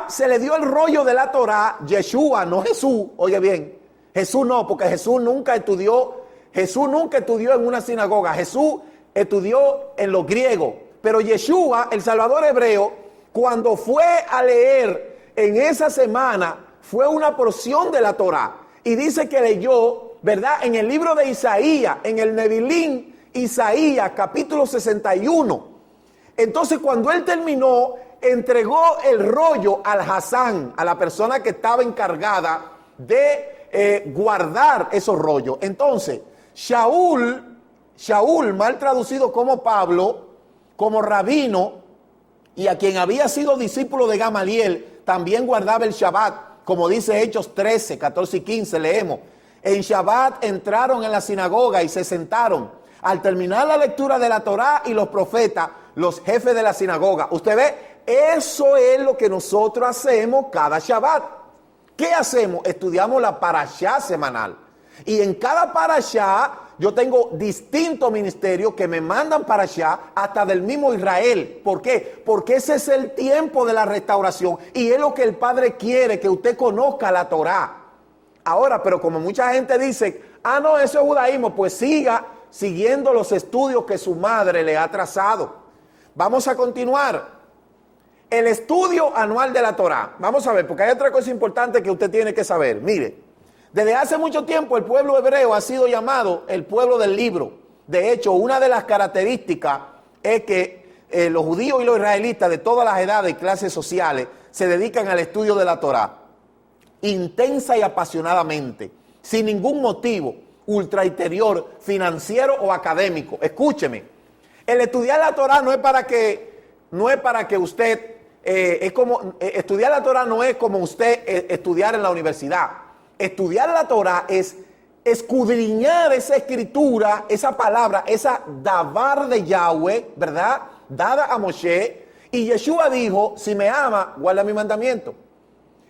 se le dio el rollo de la Torá, Yeshua, no Jesús, oye bien, Jesús no, porque Jesús nunca estudió en una sinagoga, Jesús estudió en los griegos, pero Yeshua, el Salvador hebreo, cuando fue a leer en esa semana, fue una porción de la Torá. Y dice que leyó, ¿verdad? En el libro de Isaías, en el Nevilim, Isaías, capítulo 61. Entonces, cuando él terminó, entregó el rollo al Hasán, a la persona que estaba encargada de guardar esos rollos. Entonces, Shaul, mal traducido como Pablo, como rabino, y a quien había sido discípulo de Gamaliel, también guardaba el Shabbat, como dice Hechos 13, 14 y 15, leemos. En Shabbat entraron en la sinagoga y se sentaron. Al terminar la lectura de la Torá y los profetas, los jefes de la sinagoga. Usted ve, eso es lo que nosotros hacemos cada Shabbat. ¿Qué hacemos? Estudiamos la parashá semanal. Y en cada parashá yo tengo distintos ministerios que me mandan parashá hasta del mismo Israel. ¿Por qué? Porque ese es el tiempo de la restauración y es lo que el Padre quiere, que usted conozca la Torá. Ahora, pero como mucha gente dice, no, eso es judaísmo, pues siga siguiendo los estudios que su madre le ha trazado. Vamos a continuar. El estudio anual de la Torá. Vamos a ver, porque hay otra cosa importante que usted tiene que saber. Mire, desde hace mucho tiempo el pueblo hebreo ha sido llamado el pueblo del libro. De hecho, una de las características es que los judíos y los israelitas de todas las edades y clases sociales se dedican al estudio de la Torá. Intensa y apasionadamente, sin ningún motivo ultra interior, financiero o académico. Escúcheme, el estudiar la Torá no es para que usted, estudiar la Torá no es como usted estudiar en la universidad. Estudiar la Torá es escudriñar esa escritura, esa palabra, esa davar de Yahweh, ¿verdad? Dada a Moshe. Y Yeshua dijo, si me ama, guarda mi mandamiento.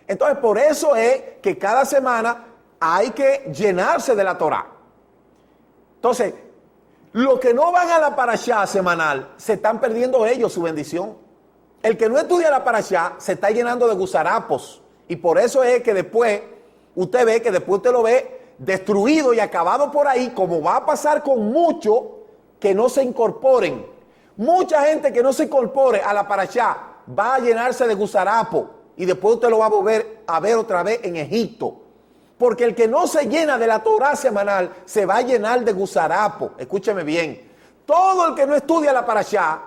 Entonces, por eso es que cada semana hay que llenarse de la Torá. Entonces, los que no van a la parashá semanal, se están perdiendo ellos su bendición. El que no estudia la parashá se está llenando de gusarapos. Y por eso es que después, usted lo ve destruido y acabado por ahí, como va a pasar con muchos que no se incorporen. Mucha gente que no se incorpore a la parashá va a llenarse de gusarapo. Y después usted lo va a volver a ver otra vez en Egipto. Porque el que no se llena de la Torá semanal se va a llenar de gusarapo. Escúcheme bien. Todo el que no estudia la parashá,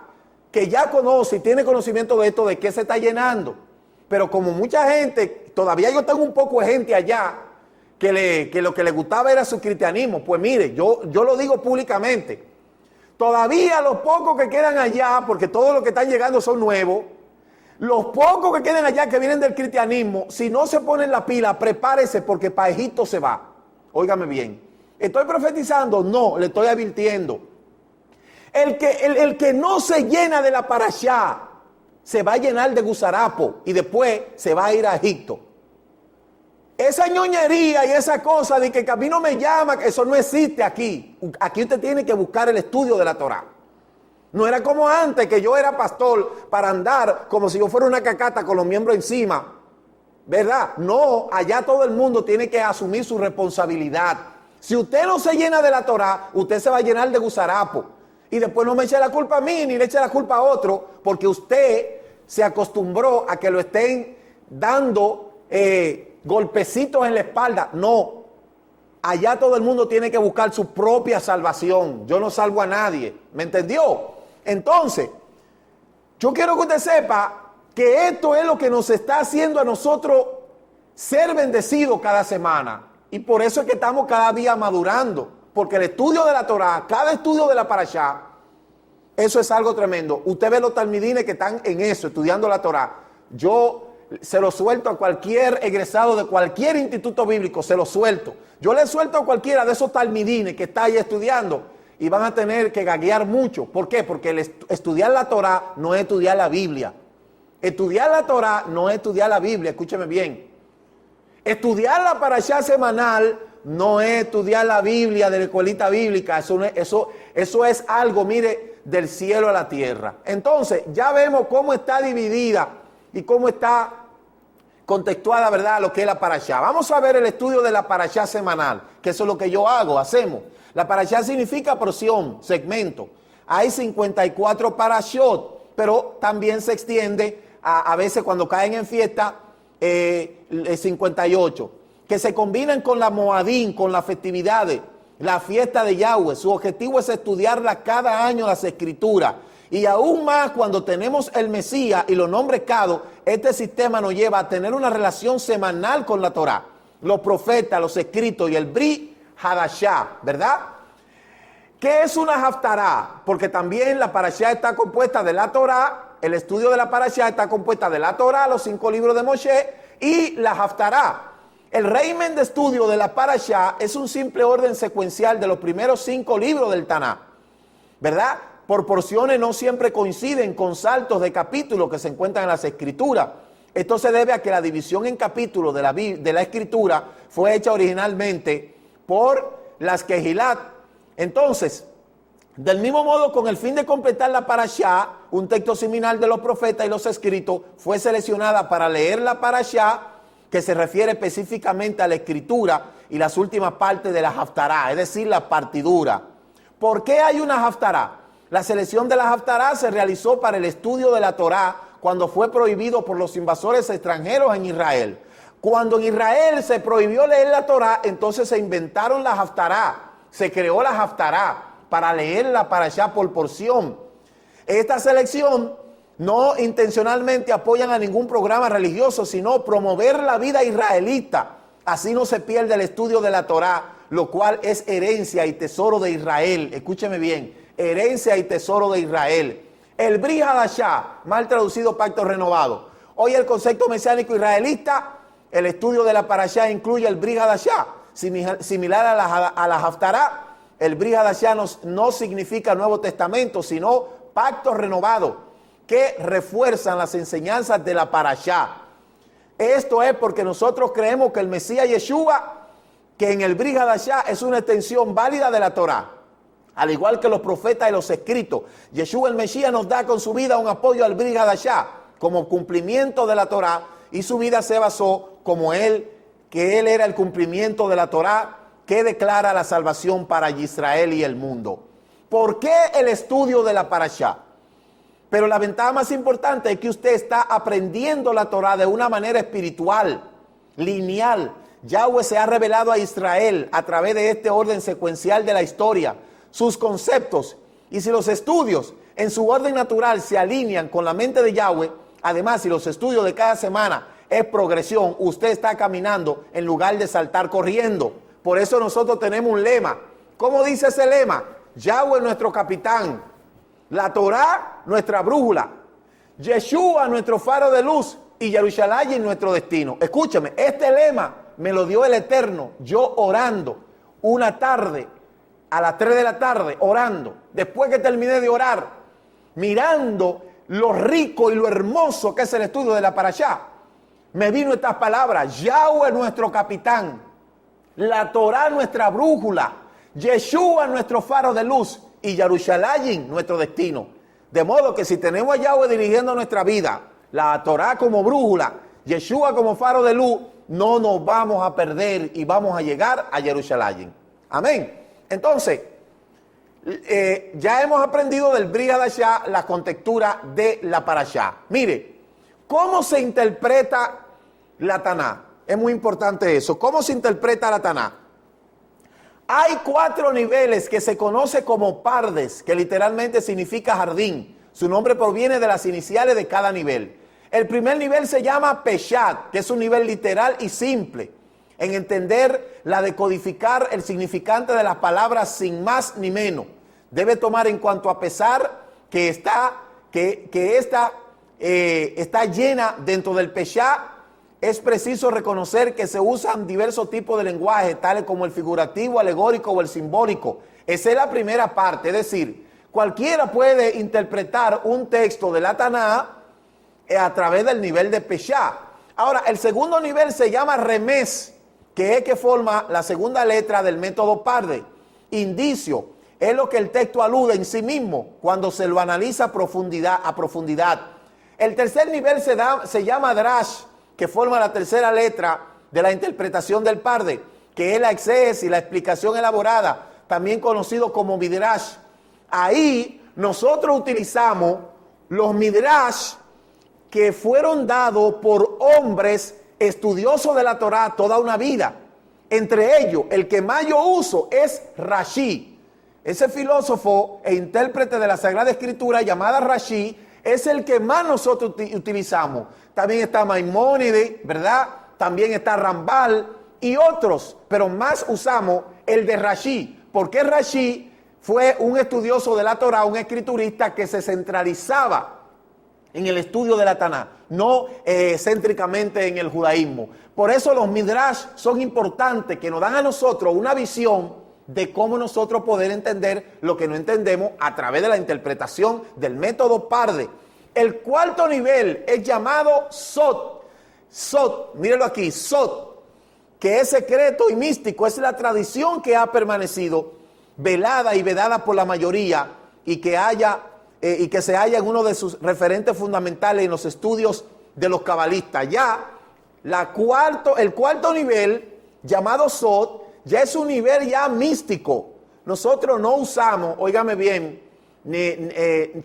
que ya conoce y tiene conocimiento de esto, ¿de qué se está llenando? Pero como mucha gente, todavía yo tengo un poco de gente allá que lo que le gustaba era su cristianismo. Pues mire, yo lo digo públicamente. Todavía los pocos que quedan allá, porque todos los que están llegando son nuevos, los pocos que quedan allá que vienen del cristianismo, si no se ponen la pila, prepárese porque para Egipto se va. Óigame bien. ¿Estoy profetizando? No, le estoy advirtiendo. El que no se llena de la parashá, se va a llenar de gusarapo y después se va a ir a Egipto. Esa ñoñería y esa cosa de que a mí no me llama, eso no existe aquí. Aquí usted tiene que buscar el estudio de la Torá. No era como antes, que yo era pastor para andar como si yo fuera una cacata con los miembros encima. ¿Verdad? No, allá todo el mundo tiene que asumir su responsabilidad. Si usted no se llena de la Torá, usted se va a llenar de gusarapo. Y después no me eche la culpa a mí, ni le eche la culpa a otro, porque usted se acostumbró a que lo estén dando golpecitos en la espalda. No, allá todo el mundo tiene que buscar su propia salvación. Yo no salvo a nadie, ¿me entendió? Entonces, yo quiero que usted sepa que esto es lo que nos está haciendo a nosotros ser bendecidos cada semana. Y por eso es que estamos cada día madurando. Porque el estudio de la Torá, cada estudio de la Parashá, eso es algo tremendo. Usted ve los talmidines que están en eso, estudiando la Torá. Yo se lo suelto a cualquier egresado de cualquier instituto bíblico, se lo suelto. Yo le suelto a cualquiera de esos talmidines que está ahí estudiando y van a tener que gaguear mucho. ¿Por qué? Porque estudiar la Torá no es estudiar la Biblia. Estudiar la Torá no es estudiar la Biblia, escúcheme bien. Estudiar la Parashá semanal no es estudiar la Biblia de la escuelita bíblica. Eso es algo, mire, del cielo a la tierra. Entonces, ya vemos cómo está dividida y cómo está contextuada, ¿verdad?, lo que es la Parashá. Vamos a ver el estudio de la Parashá semanal, que eso es lo que yo hago, hacemos. La Parashá significa porción, segmento. Hay 54 parashot, pero también se extiende a veces cuando caen en fiesta 58, que se combinan con la Moadín, con las festividades, la fiesta de Yahweh. Su objetivo es estudiarla cada año, las escrituras. Y aún más cuando tenemos el Mesías y los nombres cados, este sistema nos lleva a tener una relación semanal con la Torá. Los profetas, los escritos y el Brit Hadashah, ¿verdad? ¿Qué es una Haftará? Porque también la Parashá está compuesta de la Torá, el estudio de la Parashá está compuesta de la Torá, los 5 libros de Moshe y la Haftará. El régimen de estudio de la Parashá es un simple orden secuencial de los primeros 5 libros del Taná, ¿verdad? Por porciones no siempre coinciden con saltos de capítulos que se encuentran en las escrituras. Esto se debe a que la división en capítulos de la escritura fue hecha originalmente por las Kehilat. Entonces, del mismo modo, con el fin de completar la Parashá, un texto similar de los profetas y los escritos fue seleccionada para leer la Parashá, que se refiere específicamente a la escritura y las últimas partes de la Haftará, es decir, la partidura. ¿Por qué hay una Haftará? La selección de la Haftará se realizó para el estudio de la Torá cuando fue prohibido por los invasores extranjeros en Israel. Cuando en Israel se prohibió leer la Torá, entonces se inventaron la Haftará, se creó la Haftará para leer la Parashá por porción. Esta selección no intencionalmente apoyan a ningún programa religioso, sino promover la vida israelita. Así no se pierde el estudio de la Torá, lo cual es herencia y tesoro de Israel. Escúcheme bien, herencia y tesoro de Israel. El Brit Hadashah, mal traducido pacto renovado. Hoy el concepto mesiánico israelita, el estudio de la Parashá incluye el Brit Hadashah, similar a la Haftará. El Brit Hadashah no significa Nuevo Testamento, sino pacto renovado, que refuerzan las enseñanzas de la Parashá. Esto es porque nosotros creemos que el Mesías Yeshua, que en el Brit Hadashah es una extensión válida de la Torá, al igual que los profetas y los escritos. Yeshua el Mesías nos da con su vida un apoyo al Brit Hadashah como cumplimiento de la Torá, y su vida se basó que él era el cumplimiento de la Torá que declara la salvación para Israel y el mundo. ¿Por qué el estudio de la Parashá? Pero la ventaja más importante es que usted está aprendiendo la Torá de una manera espiritual, lineal. Yahweh se ha revelado a Israel a través de este orden secuencial de la historia, sus conceptos. Y si los estudios en su orden natural se alinean con la mente de Yahweh, además si los estudios de cada semana es progresión, usted está caminando en lugar de saltar corriendo. Por eso nosotros tenemos un lema. ¿Cómo dice ese lema? Yahweh nuestro capitán, la Torá nuestra brújula, Yeshua nuestro faro de luz y Jerusalén nuestro destino. Escúchame, este lema me lo dio el Eterno, yo orando una tarde, a las 3 de la tarde, orando. Después que terminé de orar, mirando lo rico y lo hermoso que es el estudio de la Parashá, me vino estas palabras: Yahweh nuestro capitán, la Torá nuestra brújula, Yeshua nuestro faro de luz y Jerusalén nuestro destino. De modo que si tenemos a Yahweh dirigiendo nuestra vida, la Torá como brújula, Yeshua como faro de luz, no nos vamos a perder y vamos a llegar a Jerusalén. Amén. Entonces, ya hemos aprendido del Brit Hadashah la contextura de la Parashá. Mire, ¿cómo se interpreta la Taná? Es muy importante eso. ¿Cómo se interpreta la Taná? Hay 4 niveles que se conoce como pardes, que literalmente significa jardín. Su nombre proviene de las iniciales de cada nivel. El primer nivel se llama Peshat, que es un nivel literal y simple en entender la decodificar el significante de las palabras sin más ni menos. Debe tomar en cuanto a pesar que esta está llena dentro del Peshat. Es preciso reconocer que se usan diversos tipos de lenguaje, tales como el figurativo, alegórico o el simbólico. Esa es la primera parte, es decir, cualquiera puede interpretar un texto de la Taná a través del nivel de Peshat. Ahora, el segundo nivel se llama Remés, que es que forma la segunda letra del método Parde. Indicio es lo que el texto alude en sí mismo cuando se lo analiza a profundidad. El tercer nivel se llama Drash, que forma la tercera letra de la interpretación del Parde, que es la exégesis y la explicación elaborada, también conocido como Midrash. Ahí nosotros utilizamos los Midrash que fueron dados por hombres estudiosos de la Torá toda una vida. Entre ellos, el que más yo uso es Rashi. Ese filósofo e intérprete de la Sagrada Escritura llamada Rashi es el que más nosotros utilizamos. También está Maimónides, ¿verdad? También está Rambal y otros, pero más usamos el de Rashi, porque Rashi fue un estudioso de la Torá, un escriturista que se centralizaba en el estudio de la Taná, no céntricamente en el judaísmo. Por eso los Midrash son importantes, que nos dan a nosotros una visión de cómo nosotros poder entender lo que no entendemos a través de la interpretación del método Parde. El cuarto nivel es llamado Sot. Sot, míralo aquí, Sot, que es secreto y místico, es la tradición que ha permanecido velada y vedada por la mayoría y que se halla en uno de sus referentes fundamentales en los estudios de los cabalistas. Ya el cuarto nivel, llamado Sot, ya es un nivel ya místico. Nosotros no usamos, óigame bien,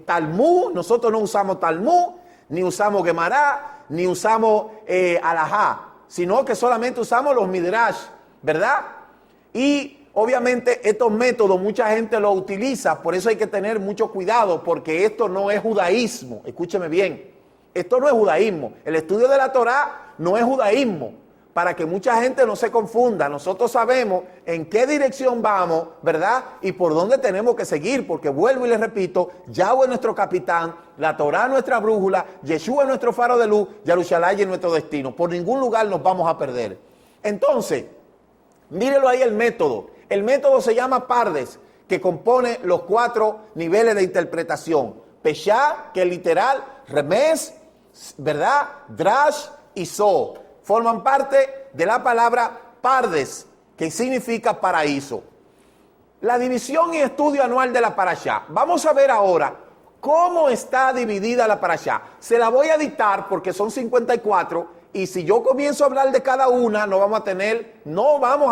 Talmud, nosotros no usamos Talmud, ni usamos Gemara, ni usamos Alajá, sino que solamente usamos los Midrash, ¿verdad? Y obviamente estos métodos mucha gente los utiliza, por eso hay que tener mucho cuidado, porque esto no es judaísmo. Escúcheme bien, esto no es judaísmo. El estudio de la Torá no es judaísmo, para que mucha gente no se confunda. Nosotros sabemos en qué dirección vamos, ¿verdad? Y por dónde tenemos que seguir, porque vuelvo y les repito, Yahweh es nuestro capitán, la Torá es nuestra brújula, Yeshua es nuestro faro de luz, Jerusalén es nuestro destino. Por ningún lugar nos vamos a perder. Entonces, mírelo ahí el método. El método se llama Pardes, que compone los 4 niveles de interpretación. Peshat, que es literal, Remés, ¿verdad? Drash y So. Forman parte de la palabra Pardes, que significa paraíso. La división y estudio anual de la Parashá. Vamos a ver ahora cómo está dividida la Parashá. Se la voy a dictar porque son 54 y si yo comienzo a hablar de cada una no vamos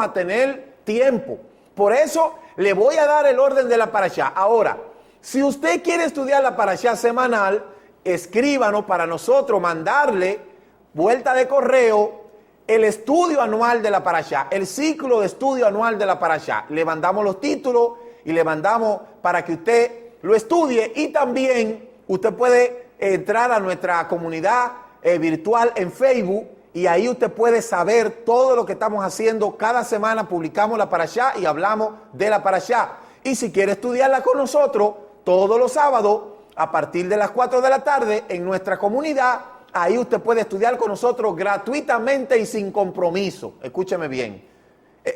a tener tiempo. Por eso le voy a dar el orden de la Parashá. Ahora, si usted quiere estudiar la Parashá semanal, escríbanos para nosotros mandarle vuelta de correo el estudio anual de la Parashá, el ciclo de estudio anual de la Parashá. Le mandamos los títulos y le mandamos para que usted lo estudie, y también usted puede entrar a nuestra comunidad virtual en Facebook y ahí usted puede saber todo lo que estamos haciendo. Cada semana publicamos la Parashá y hablamos de la Parashá. Y si quiere estudiarla con nosotros, todos los sábados, a partir de las 4 de la tarde, en nuestra comunidad, ahí usted puede estudiar con nosotros gratuitamente y sin compromiso. Escúcheme bien.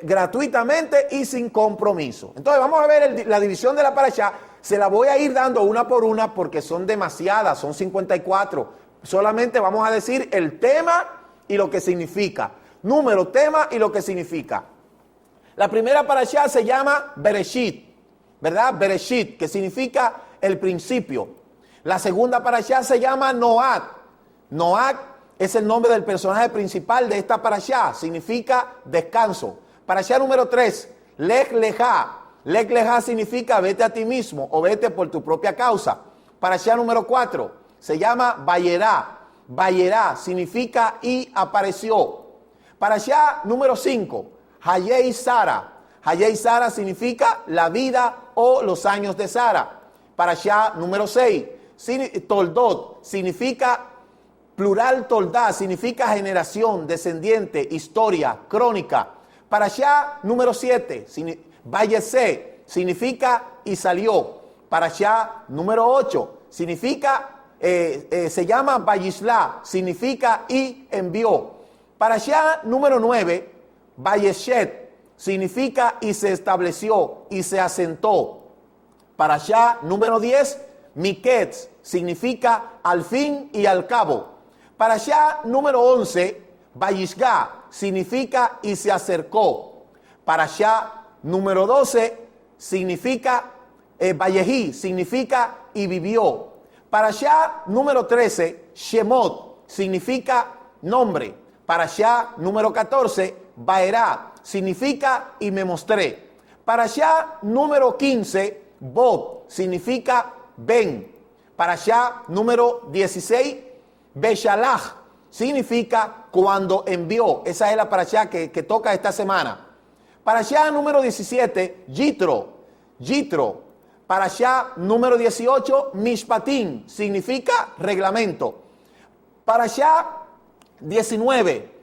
Gratuitamente y sin compromiso. Entonces vamos a ver la división de la parashá. Se la voy a ir dando una por una porque son demasiadas, son 54. Solamente vamos a decir el tema y lo que significa. Número, tema y lo que significa. La primera parashá se llama Bereshit, ¿verdad? Bereshit, que significa el principio. La segunda parashá se llama Noat. Noat es el nombre del personaje principal de esta parashá, significa descanso. Parashá número 3, Lech Lejá. Lech Lejá significa vete a ti mismo o vete por tu propia causa. Parashá número 4 se llama Vayerá. Vayerá significa y apareció. Parashá número 5, Hayei Sara. Hayei Sara significa la vida o los años de Sara. Parashá número 6, Toldot significa plural toldá, significa generación, descendiente, historia, crónica. Parashá número 7, Vayesé, significa y salió. Parashá número 8, significa, se llama Vayishlá, significa y envió. Parashá número 9, Vayeshet, significa y se estableció y se asentó. Parashá número 10, Miketz, significa al fin y al cabo. Parashá número 11, Vayishgá, significa y se acercó. Parashá número 12, significa, Vayehi, significa y vivió. Parashá número 13, Shemot, significa nombre. Parashá número 14, Vaerá, significa y me mostré. Parashá número 15, Bob, significa ven. Parashá número 16, Beshalach, significa cuando envió. Esa es la parashá que toca esta semana. Parashá número 17, Yitro. Yitro. Parashá número 18, Mishpatim, significa reglamento. Parashá 19,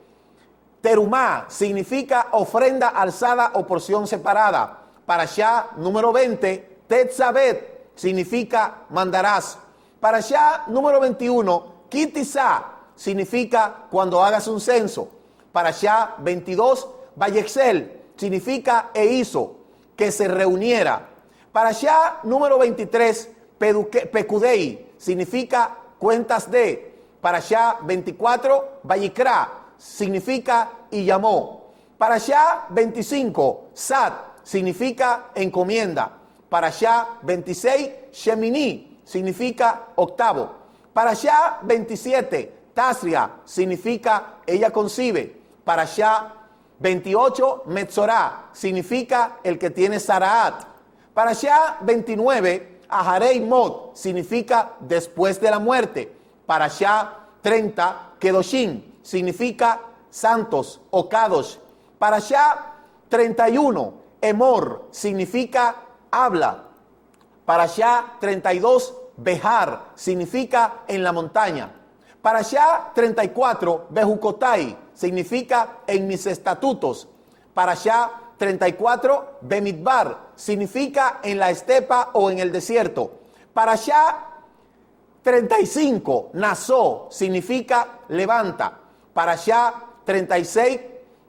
Terumá, significa ofrenda alzada o porción separada. Parashá número 20, Tetzabet, significa mandarás. Parashá número 21, Kitizá, significa cuando hagas un censo. Parashá 22, Vayexel, significa e hizo, que se reuniera. Parashá número 23, Pekudei, significa cuentas de. Parashá 24, Vayikra, significa y llamó. Parashá 25, Sat, significa encomienda. Parashá 26, Shemini, significa octavo. Parashá 27, Tasria, significa ella concibe. Parashá 28, Metzorá, significa el que tiene Saraat. Parashá 29, Aharei Mot, significa después de la muerte. Parashá 30, Kedoshim, significa santos o Kadosh. Parashá 31, Emor, significa habla. Parashá 32, Behar, significa en la montaña. Parashá 34, Bejukotai, significa en mis estatutos. Parashá 34, Bemidbar, significa en la estepa o en el desierto. Parashá 35, Nasó, significa levanta. Parashá 36,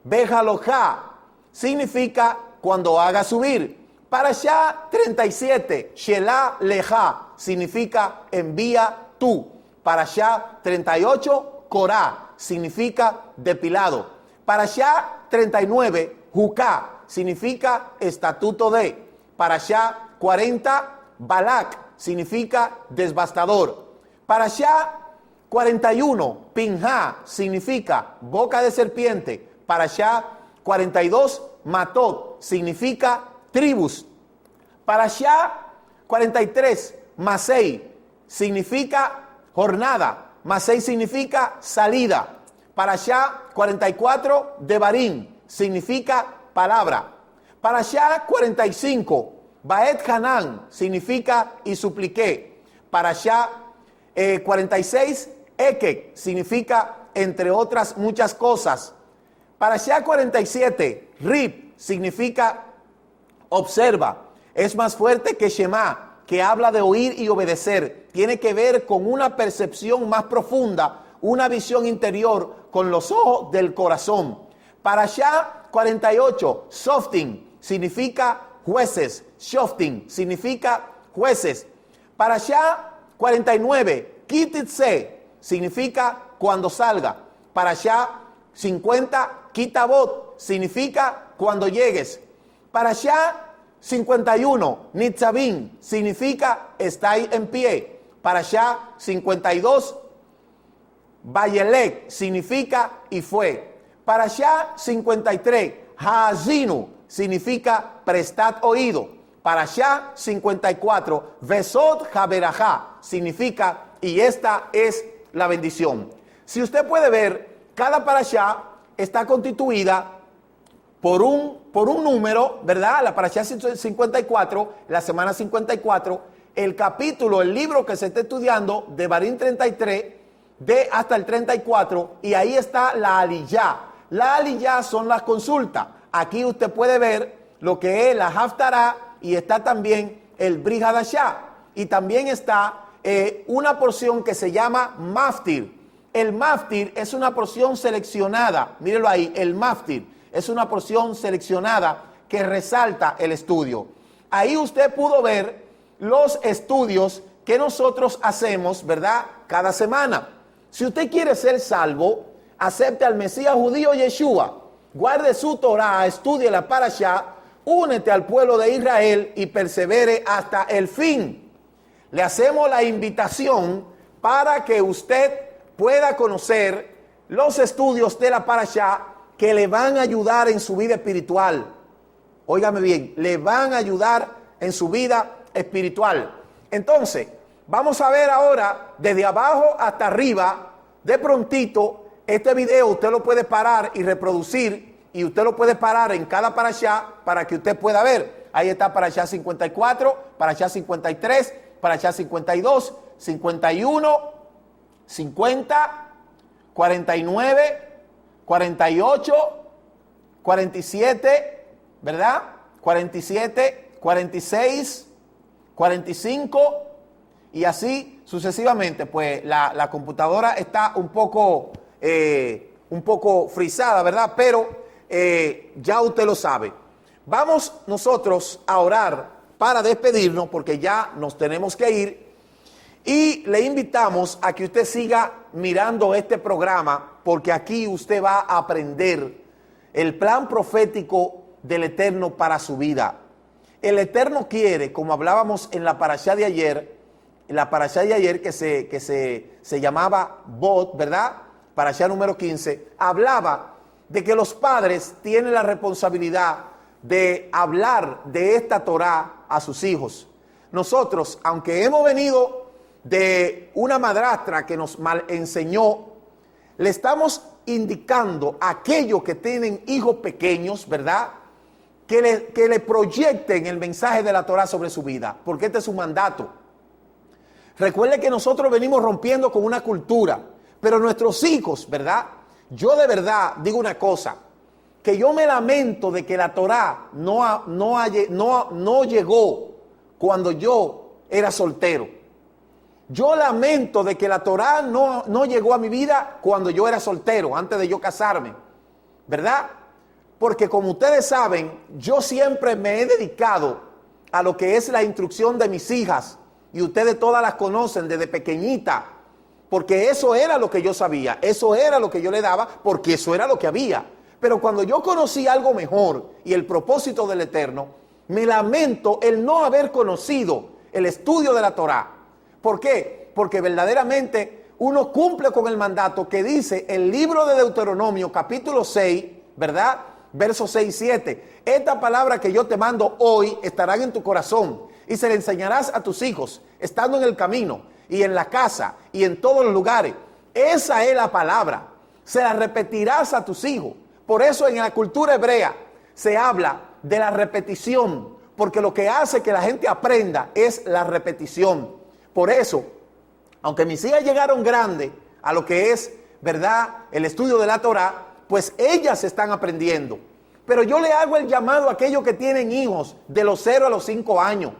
Bejalojá, significa cuando haga subir. Parashá 37, Shelah Leja, significa envía tú. Parashá 38, Korá, significa depilado. Parashá 39, Juká, significa estatuto de. Parashá 40, Balak, significa devastador. Parashá 41, Pinhá, significa boca de serpiente. Parashá 42, Matot, significa tribus. Parashá 43, Masei, significa jornada. Masei significa salida. Parashá 44, Devarim, significa palabra. Parashá 45, Baet Hanán, significa y supliqué. Parashá 46, Ekek, significa entre otras muchas cosas. Parashá 47, Rib, significa observa. Es más fuerte que Shema, que habla de oír y obedecer. Tiene que ver con una percepción más profunda, una visión interior con los ojos del corazón. Parashá 48, Shoftim, significa jueces. Shoftim significa jueces. Parashá 49, Kititse, significa cuando salga. Parashá 50, Kitabot, significa cuando llegues. Parashá 51, Nitzavim, significa estáis en pie. Parashá 52, Vayelek, significa y fue. Parashá 53, Haazinu, significa prestad oído. Parashá 54, Vesot Haberajá, significa y esta es la bendición. Si usted puede ver, cada parashá está constituida por un número, ¿verdad? La parashá 54, la semana 54, el capítulo, el libro que se está estudiando, de Barín 33, de hasta el 34, y ahí está la aliyá. La aliyá son las consultas. Aquí usted puede ver lo que es la haftará, y está también el Brit Hadashá, y también está una porción que se llama maftir. El maftir es una porción seleccionada, mírenlo ahí, el maftir es una porción seleccionada que resalta el estudio. Ahí usted pudo ver los estudios que nosotros hacemos, ¿verdad? Cada semana. Si usted quiere ser salvo, acepte al Mesías judío Yeshua, guarde su Torah, estudie la parashá, únete al pueblo de Israel y persevere hasta el fin. Le hacemos la invitación para que usted pueda conocer los estudios de la parashá que le van a ayudar en su vida espiritual. Óigame bien, le van a ayudar en su vida espiritual. Entonces, vamos a ver ahora desde abajo hasta arriba, de prontito, este video usted lo puede parar y reproducir, y usted lo puede parar en cada parashá para que usted pueda ver. Ahí está parashá 54, parashá 53, parashá 52, 51, 50, 49, 48, 47, ¿verdad? 47, 46, 45 y así sucesivamente. Pues la computadora está un poco frisada, ¿verdad? Pero ya usted lo sabe. Vamos nosotros a orar para despedirnos porque ya nos tenemos que ir. Y le invitamos a que usted siga mirando este programa porque aquí usted va a aprender el plan profético del Eterno para su vida. El Eterno quiere, como hablábamos en la parashá de ayer, que se llamaba Bot, ¿verdad? Parashá número 15, hablaba de que los padres tienen la responsabilidad de hablar de esta Torá a sus hijos. Nosotros, aunque hemos venido de una madrastra que nos mal enseñó, le estamos indicando a aquellos que tienen hijos pequeños, ¿verdad? Que le proyecten el mensaje de la Torá sobre su vida, porque este es un mandato. Recuerde que nosotros venimos rompiendo con una cultura, pero nuestros hijos, ¿verdad? Yo de verdad digo una cosa, que yo me lamento de que la Torá no llegó cuando yo era soltero. Yo lamento de que la Torá no llegó a mi vida cuando yo era soltero, antes de yo casarme, ¿verdad? Porque como ustedes saben, yo siempre me he dedicado a lo que es la instrucción de mis hijas, y ustedes todas las conocen desde pequeñita, porque eso era lo que yo sabía, eso era lo que yo le daba, porque eso era lo que había. Pero cuando yo conocí algo mejor y el propósito del Eterno, me lamento el no haber conocido el estudio de la Torá. ¿Por qué? Porque verdaderamente uno cumple con el mandato que dice el libro de Deuteronomio, capítulo 6, ¿verdad? Versos 6 y 7. Esta palabra que yo te mando hoy estarán en tu corazón y se le enseñarás a tus hijos, estando en el camino y en la casa y en todos los lugares. Esa es la palabra. Se la repetirás a tus hijos. Por eso en la cultura hebrea se habla de la repetición, porque lo que hace que la gente aprenda es la repetición. Por eso, aunque mis hijas llegaron grandes a lo que es, ¿verdad?, el estudio de la Torá, pues ellas están aprendiendo. Pero yo le hago el llamado a aquellos que tienen hijos de los 0 a los 5 años.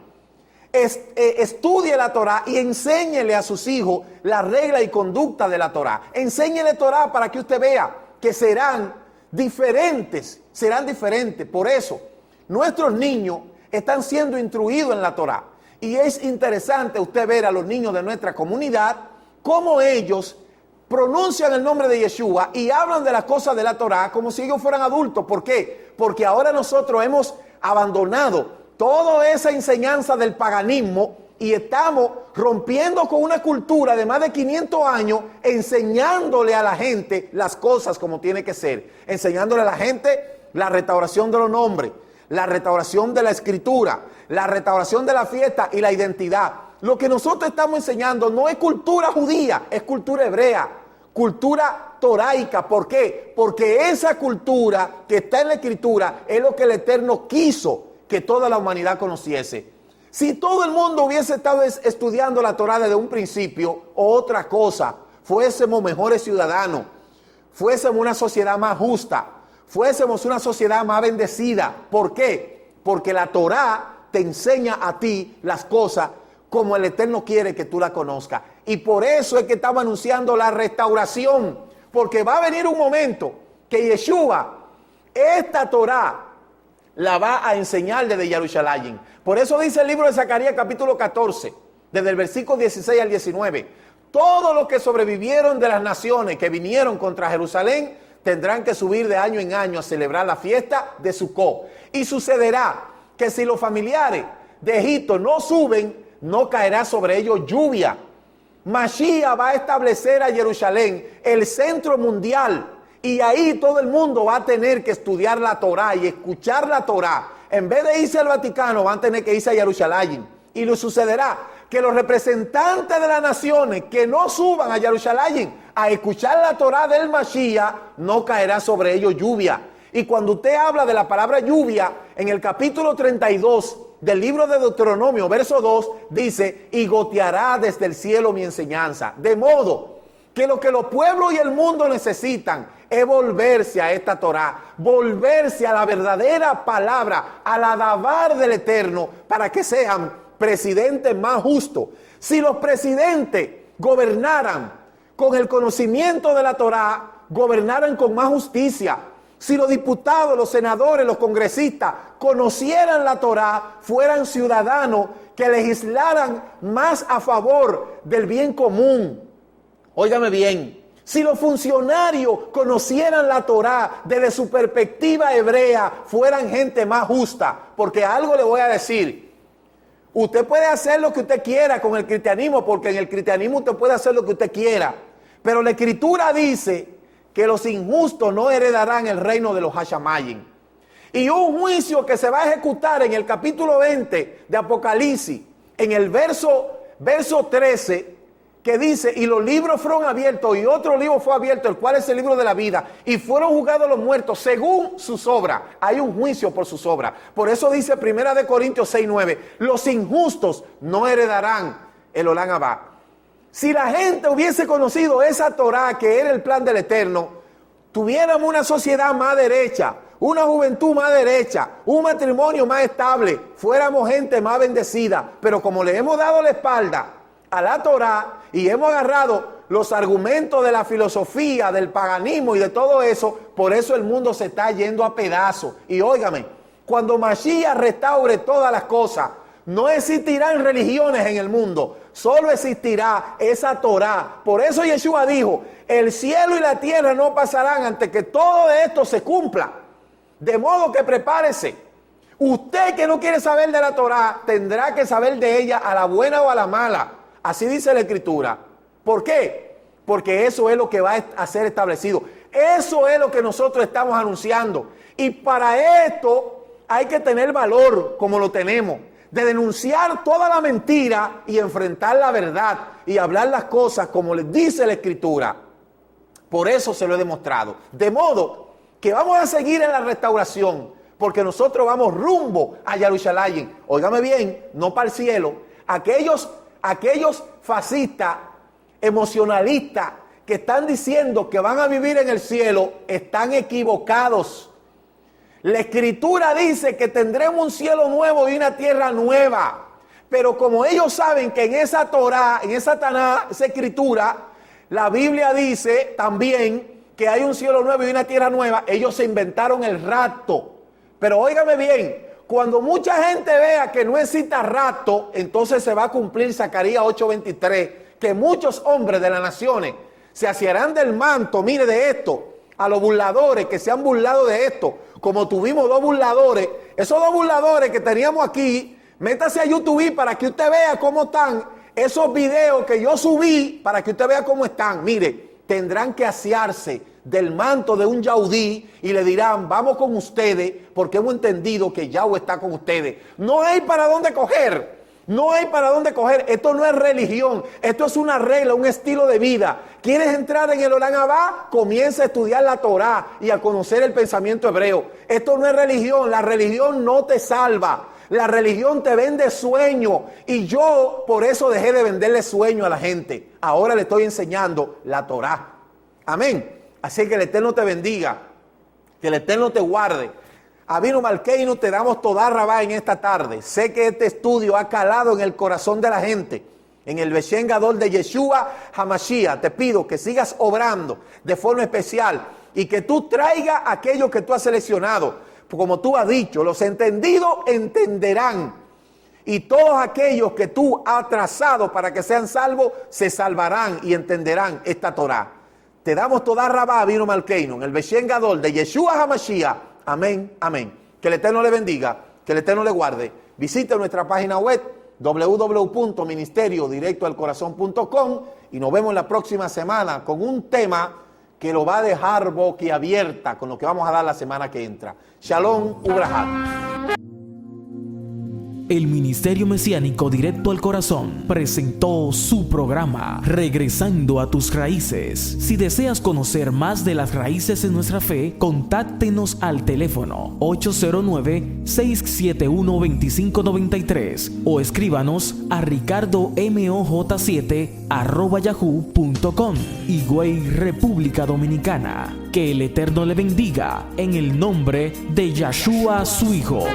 Estudie la Torá y enséñele a sus hijos la regla y conducta de la Torá. Enséñele Torá para que usted vea que serán diferentes. Por eso, nuestros niños están siendo instruidos en la Torá. Y es interesante usted ver a los niños de nuestra comunidad, cómo ellos pronuncian el nombre de Yeshua y hablan de las cosas de la Torá como si ellos fueran adultos. ¿Por qué? Porque ahora nosotros hemos abandonado toda esa enseñanza del paganismo y estamos rompiendo con una cultura de más de 500 años, enseñándole a la gente las cosas como tiene que ser, enseñándole a la gente la restauración de los nombres, la restauración de la escritura, la restauración de la fiesta y la identidad. Lo que nosotros estamos enseñando no es cultura judía, es cultura hebrea, cultura toraica. ¿Por qué? Porque esa cultura que está en la escritura es lo que el Eterno quiso que toda la humanidad conociese. Si todo el mundo hubiese estado estudiando la Torá desde un principio, otra cosa, fuésemos mejores ciudadanos, fuésemos una sociedad más justa, fuésemos una sociedad más bendecida. ¿Por qué? Porque la Torá te enseña a ti las cosas como el Eterno quiere que tú la conozcas. Y por eso es que estamos anunciando la restauración, porque va a venir un momento que Yeshua, esta Torá, la va a enseñar desde Jerusalén. Por eso dice el libro de Zacarías capítulo 14, desde el versículo 16 al 19. Todos los que sobrevivieron de las naciones que vinieron contra Jerusalén tendrán que subir de año en año a celebrar la fiesta de Sucot. Y sucederá que si los familiares de Egipto no suben, no caerá sobre ellos lluvia. Mashiach va a establecer a Jerusalén el centro mundial. Y ahí todo el mundo va a tener que estudiar la Torá y escuchar la Torá. En vez de irse al Vaticano, van a tener que irse a Jerusalén. Y le sucederá que los representantes de las naciones que no suban a Jerusalén a escuchar la Torá del Mashiach, no caerá sobre ellos lluvia. Y cuando usted habla de la palabra lluvia, en el capítulo 32 del libro de Deuteronomio, verso 2, dice, y goteará desde el cielo mi enseñanza. De modo que lo que los pueblos y el mundo necesitan es volverse a esta Torá, volverse a la verdadera palabra, al adabar del Eterno, para que sean presidentes más justos. Si los presidentes gobernaran con el conocimiento de la Torá, gobernaran con más justicia. Si los diputados, los senadores, los congresistas conocieran la Torá, fueran ciudadanos que legislaran más a favor del bien común. Óigame bien, si los funcionarios conocieran la Torá desde su perspectiva hebrea, fueran gente más justa. Porque algo le voy a decir, usted puede hacer lo que usted quiera con el cristianismo, porque en el cristianismo usted puede hacer lo que usted quiera. Pero la Escritura dice que los injustos no heredarán el reino de los Hashamayim. Y un juicio que se va a ejecutar en el capítulo 20 de Apocalipsis, en el verso 13, que dice, y los libros fueron abiertos, y otro libro fue abierto, el cual es el libro de la vida, y fueron juzgados los muertos según sus obras. Hay un juicio por sus obras. Por eso dice 1 Corintios 6:9, los injustos no heredarán el Olán Abá. Si la gente hubiese conocido esa Torá, que era el plan del Eterno, tuviéramos una sociedad más derecha, una juventud más derecha, un matrimonio más estable, fuéramos gente más bendecida. Pero como le hemos dado la espalda a la Torá y hemos agarrado los argumentos de la filosofía, del paganismo y de todo eso, por eso el mundo se está yendo a pedazos. Y óigame, cuando Mashiach restaure todas las cosas, no existirán religiones en el mundo, solo existirá esa Torá. Por eso Yeshua dijo, el cielo y la tierra no pasarán antes que todo esto se cumpla. De modo que prepárese. Usted que no quiere saber de la Torá, tendrá que saber de ella a la buena o a la mala. Así dice la Escritura. ¿Por qué? Porque eso es lo que va a ser establecido. Eso es lo que nosotros estamos anunciando. Y para esto hay que tener valor, como lo tenemos, de denunciar toda la mentira y enfrentar la verdad y hablar las cosas como les dice la Escritura. Por eso se lo he demostrado. De modo que vamos a seguir en la restauración, porque nosotros vamos rumbo a Jerusalén. Óigame bien, no para el cielo. Aquellos fascistas, emocionalistas, que están diciendo que van a vivir en el cielo, están equivocados. La Escritura dice que tendremos un cielo nuevo y una tierra nueva. Pero como ellos saben que en esa Torá, en esa Taná, esa Escritura, la Biblia dice también que hay un cielo nuevo y una tierra nueva, ellos se inventaron el rapto. Pero óigame bien, cuando mucha gente vea que no existe rapto, entonces se va a cumplir Zacarías 8:23, que muchos hombres de las naciones se asiarán del manto, mire de esto, a los burladores que se han burlado de esto, como tuvimos dos burladores, esos dos burladores que teníamos aquí, métase a YouTube para que usted vea cómo están esos videos que yo subí, para que usted vea cómo están. Mire, tendrán que asearse del manto de un yaudí y le dirán, vamos con ustedes porque hemos entendido que Yahweh está con ustedes. No hay para dónde coger. No hay para dónde coger. Esto no es religión. Esto es una regla, un estilo de vida. ¿Quieres entrar en el Olam Abba? Comienza a estudiar la Torá y a conocer el pensamiento hebreo. Esto no es religión. La religión no te salva. La religión te vende sueño. Y yo por eso dejé de venderle sueño a la gente. Ahora le estoy enseñando la Torá. Amén. Así que el Eterno te bendiga. Que el Eterno te guarde. Avinu Malkeinu, te damos toda rabá en esta tarde. Sé que este estudio ha calado en el corazón de la gente. En el Beshen Gadol de Yeshua HaMashiach, te pido que sigas obrando de forma especial y que tú traigas aquello que tú has seleccionado. Como tú has dicho, los entendidos entenderán. Y todos aquellos que tú has trazado para que sean salvos, se salvarán y entenderán esta Torá. Te damos toda rabá, Avinu Malkeinu, en el Beshen Gadol de Yeshua HaMashiach. Amén, amén. Que el Eterno le bendiga, que el Eterno le guarde. Visite nuestra página web www.ministeriodirectoalcorazon.com y nos vemos la próxima semana con un tema que lo va a dejar boquiabierta con lo que vamos a dar la semana que entra. Shalom Ubrahat. El Ministerio Mesiánico Directo al Corazón presentó su programa Regresando a tus Raíces. Si deseas conocer más de las raíces de nuestra fe, contáctenos al teléfono 809-671-2593 o escríbanos a ricardomoj7@yahoo.com. Higüey, República Dominicana. Que el Eterno le bendiga en el nombre de Yahshua, su Hijo.